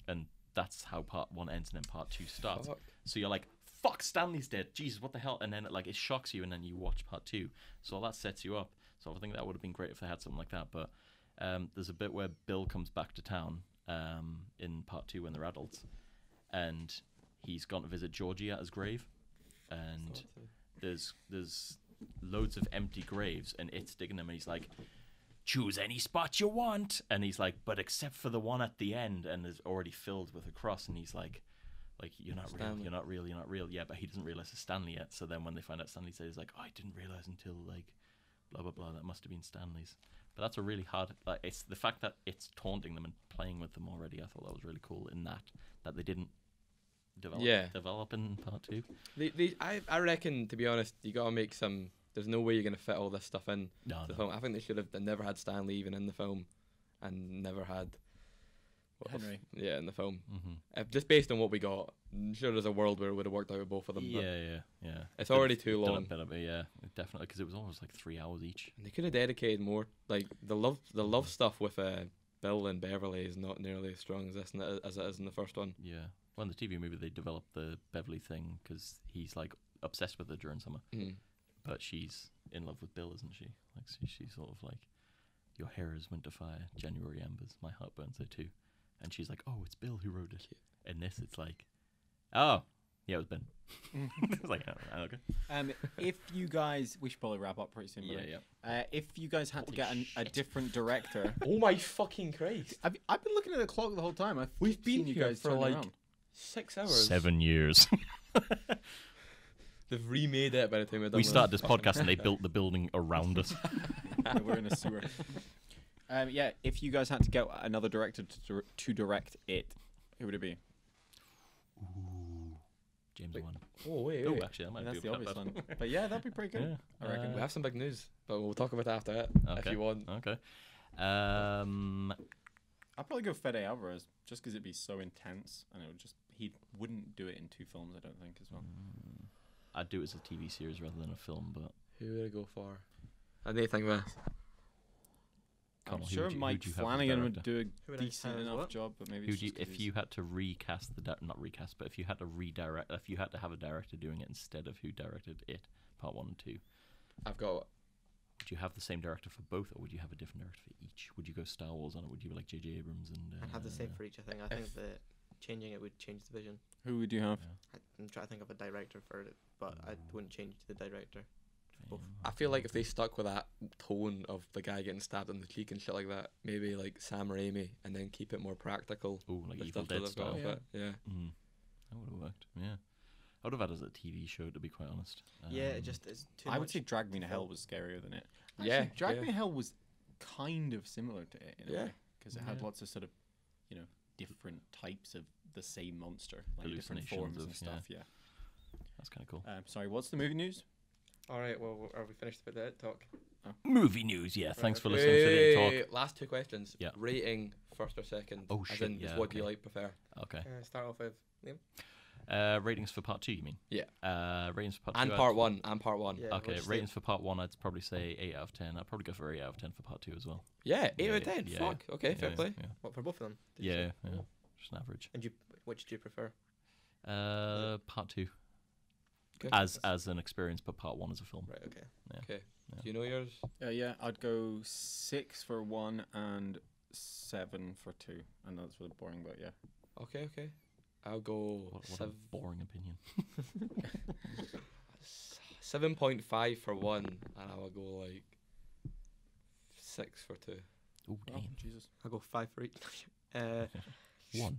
And that's how part 1 ends, and then part 2 starts. Fuck. So you're like, fuck, Stanley's dead. Jesus, what the hell? And then it shocks you, and then you watch part 2. So all that sets you up. So I think that would have been great if they had something like that. But there's a bit where Bill comes back to town in part 2 when they're adults, and he's gone to visit Georgie at his grave, and there's loads of empty graves, and it's digging them, and he's like, choose any spot you want, and he's like, but except for the one at the end, and is already filled with a cross, and he's like you're not real, Stanley. you're not real, you're not real. Yeah, but he doesn't realize it's Stanley yet. So then when they find out Stanley's dead, he's like, oh, I didn't realize until like blah blah blah, that must have been Stanley's. But that's a really hard, like, it's the fact that it's taunting them and playing with them already. I thought that was really cool in that they didn't develop in part 2. I reckon, to be honest, you gotta make some. There's no way you're gonna fit all this stuff in No, the no. film. I think they never had Stanley even in the film, and never had Henry. Yeah, in the film. Mm-hmm. Just based on what we got, I'm sure there's a world where it would have worked out with both of them. But Yeah. it's already too Done a long. bit of it, yeah, definitely, because it was almost like 3 hours each. They could have dedicated more. Like the love stuff with Bill and Beverly is not nearly as strong as this as it is in the first one. Yeah. Well, in the TV movie, they developed the Beverly thing because he's like obsessed with her during summer, but she's in love with Bill, isn't she? Like she's sort of like, your hair is winter fire, January embers, my heart burns there too. And she's like, oh, it's Bill who wrote it. In this, it's like, oh, yeah, it was Ben. It's like, oh, okay. If you guys, we should probably wrap up pretty soon. Yeah. If you guys had to get a different director, Oh my fucking Christ! I've been looking at the clock the whole time. We've been seen you here guys for turn like around. 6 hours. 7 years. They've remade it by the time we're done. We with started it. this podcast and they built the building around us. Yeah, we're in a sewer. Yeah, if you guys had to get another director to direct it, who would it be? James Wait. Wan. Oh wait. Oh, actually, that might That's be the obvious one. But yeah, that'd be pretty good. Yeah. I reckon. We have some big news, but we'll talk about it after that if Okay. you want. Okay. I'd probably go Fede Alvarez just because it'd be so intense, and it would he wouldn't do it in 2 films, I don't think, as well. I'd do it as a TV series rather than a film, but Who would I go for? I need to think about this. Connell, I'm who sure would you Mike have as Flanagan would director? do Who a would I decent have as enough what? job, but maybe Who it's do you, just 'cause if you had to recast not recast, but if you had to redirect, if you had to have a director doing it instead of who directed it, part 1 and 2, I've got. would you have the same director for both, or would you have a different director for each? Would you go Star Wars on it? Would you be like J.J. Abrams and? I'd have the same for each. I think. I think that changing it would change the vision. who would you have? I'm trying to think of a director for it, but I wouldn't change the director. Both. I feel like if they stuck with that tone of the guy getting stabbed in the cheek and shit like that, maybe like Sam Raimi, and then keep it more practical. Oh, like the Evil stuff that Dead they've got style. with it. Yeah. Mm. That would have worked. Yeah, I would have had it as a TV show, to be quite honest. Yeah, it just is too I much. would say Drag Me to Hell was scarier than it. Actually, Yeah, Drag yeah. Me to Hell was kind of similar to it in a Yeah. way, because it had Yeah. lots of sort of, different types of the same monster, like different Hallucinations forms of- and stuff. Yeah. That's kind of cool. Sorry, what's the movie news? All right. Well, are we finished with that talk? Movie news. Yeah, thanks for Wait, listening to the talk. wait, last 2 questions. Yeah. Rating first or second. Oh, As shit, in, just yeah, what do you okay. like prefer? Okay. Start off with Liam. Ratings for part 2, you mean? Yeah. Ratings for part 2. And I'd- part 1. And part 1. Yeah, Okay, we'll just ratings for part 1, I'd probably say 8 out of 10. I'd probably go for 8 out of 10 for part 2 as well. Yeah. 8 Yeah, out of 10. yeah, Fuck. Okay. Fair play. Yeah, What for both of them? did you yeah, say? yeah. Just an average. And which do you prefer? Part 2. Okay. as an experience, but part 1 as a film. Right. Okay. Okay. Yeah. Do you know yours? Yeah, I'd go 6 for 1 and 7 for 2. I know that's really boring, but yeah. Okay. I'll go What a boring opinion. 7.5 for 1, and I will go like 6 for 2. Oh, damn. Jesus. I'll go 5 for each. 1.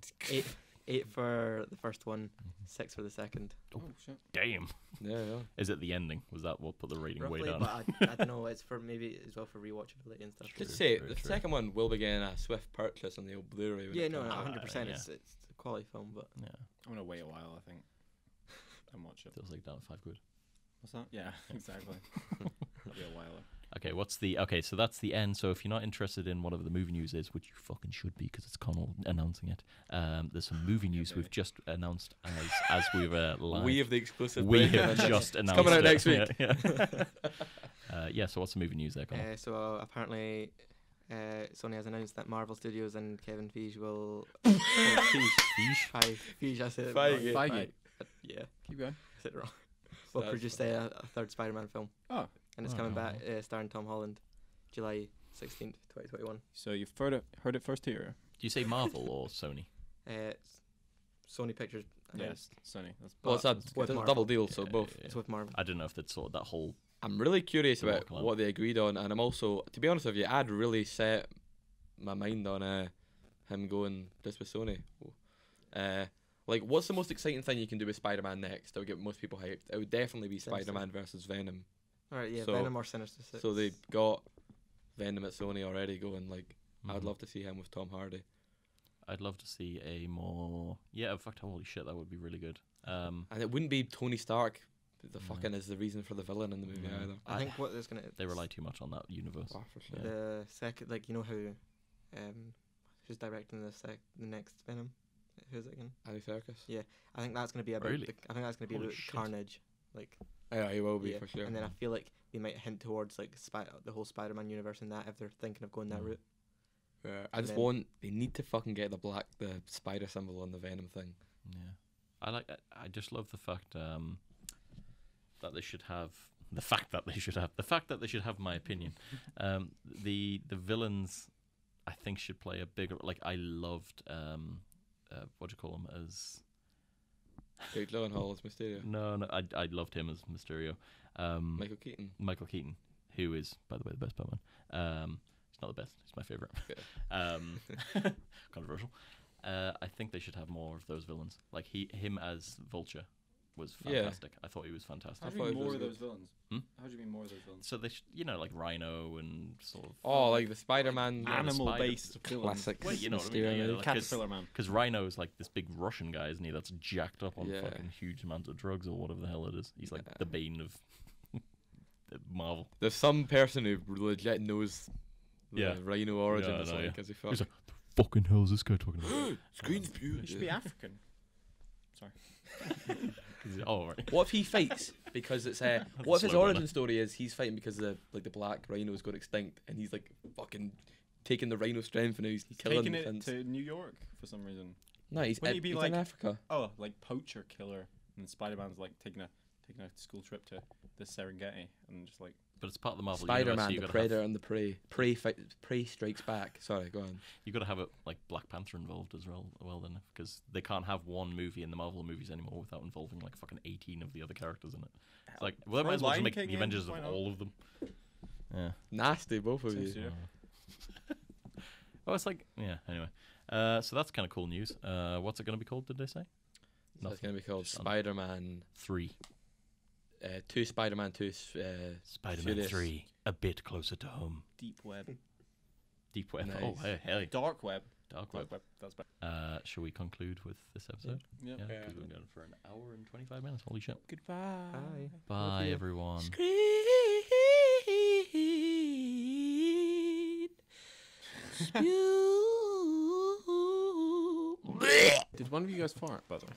8 for the first one, 6 for the second. Oh, shit. Damn. Yeah. Is it the ending? Was that what put the rating way Roughly, down? but I don't know. It's for maybe as well for rewatchability and stuff. Just True, say true, the true. second one will be getting a swift purchase on the old Blu-ray. when Yeah, it no, comes out. 100%. yeah. It's a quality film, but Yeah. I'm going to wait a while, I think, and watch it. Feels like down at £5. What's that? Yeah, exactly. It'll be a while. Okay, so that's the end. So if you're not interested in whatever the movie news is, which you fucking should be because it's Connell announcing it, there's some movie news we've just announced as we were live. We have the exclusive. We break have on this. just announced coming out it. next week. Yeah. So what's the movie news there, Connell? so apparently Sony has announced that Marvel Studios and Kevin Feige will. Feige, I said it wrong. Feige. Yeah, Keep going. I said it wrong. Will That's- produce a third Spider-Man film, Oh, and it's Oh, coming no. back starring Tom Holland, July 16th, 2021. so you've heard it first here? Do you say Marvel or Sony? Sony Pictures. Yes, Sony. That's Well, it's a with Marvel. double deal, so Yeah, both. yeah, It's with Marvel. I don't know if they'd sort that whole. I'm really curious Walk about along. what they agreed on, and I'm also, to be honest with you, I'd really set my mind on him going this with Sony. Like, what's the most exciting thing you can do with Spider-Man next that would get most people hyped? It would definitely be Sinister. Spider-Man versus Venom. All right, yeah, So- Venom or Sinister Six. So they've got Venom at Sony already going. Like, I'd Mhm. love to see him with Tom Hardy. I'd love to see a more. Yeah, in fact, holy shit, that would be really good. And it wouldn't be Tony Stark. The No. fucking is the reason for the villain in the movie No. either. I think what there's gonna. They rely too much on that universe. Oh, for sure. Yeah. The second, like, you know how, who's directing the next Venom? Who's it again? Andy Serkis. Yeah. I think that's gonna be about. Really? I think that's gonna be Holy about shit. Carnage, like. Yeah, he will be Yeah. for sure. And then I feel like they might hint towards like the whole Spider-Man universe and that if they're thinking of going that Mm. route. I just then- want. They need to fucking get the spider symbol on the Venom thing. Yeah, I just love the fact that they should have my opinion. The villains, I think, should play a bigger. Like, I loved what do you call him as? Jake Gyllenhaal as Mysterio. No, I loved him as Mysterio. Michael Keaton. Michael Keaton, who is, by the way, the best Batman. He's not the best. He's my favorite. Controversial. I think they should have more of those villains. Like him as Vulture was Yeah. fantastic. I thought he was fantastic. How I do thought you it mean more was of good. those villains? Hmm? How do you mean more of those villains? So they, like Rhino and sort of. Oh, like the Spider-Man. Yeah, the Animal-based villains. classic. Well, you know what I mean, Mysterio yeah, movie. like- Caterpillar Man. Because Rhino is like this big Russian guy, isn't he? That's jacked up on Yeah. fucking huge amounts of drugs or whatever the hell it is. He's like Yeah. the bane of Marvel. There's some person who legit knows the Yeah. Rhino origin. Yeah, I it's know, like, yeah. as he He's fuck. Fucking hell is this guy talking about? ScreenSpew. It should be African. Sorry. Oh, right. What if he fights because it's what if his Slow origin burner. story is he's fighting because the black rhinos got extinct and he's like fucking taking the rhino strength and he's killing Taking it things. to New York for some reason. No, he's, Wouldn't he be he's like- in Africa. Oh, like poacher killer, and Spider-Man's like taking a school trip to the Serengeti and just like But it's part of the Marvel universe. Spider-Man, So you the gotta predator have, and the prey strikes back. Sorry, go on. you got to have it like Black Panther involved as well then, because they can't have one movie in the Marvel movies anymore without involving like fucking 18 of the other characters in it. It's like, well, they Throw might as well just Lion make King the in, Avengers why of not? all of them. Yeah. Nasty, both of Seems you. to- Oh, it's like, yeah. Anyway, so that's kind of cool news. What's it going to be called? Did they say? So it's gonna be called Just on- Spider-Man 3. 2, Spider-Man 2. Spider-Man Furious. 3, a bit closer to home. deep web, Deep web. Nice. Oh, hey, dark web, dark web. dark web. That's better. Shall we conclude with this episode? Yeah. Yeah, because we've been going for an hour and 25 minutes. Holy shit. Goodbye. Bye, you. everyone. Did one of you guys fart, by the way?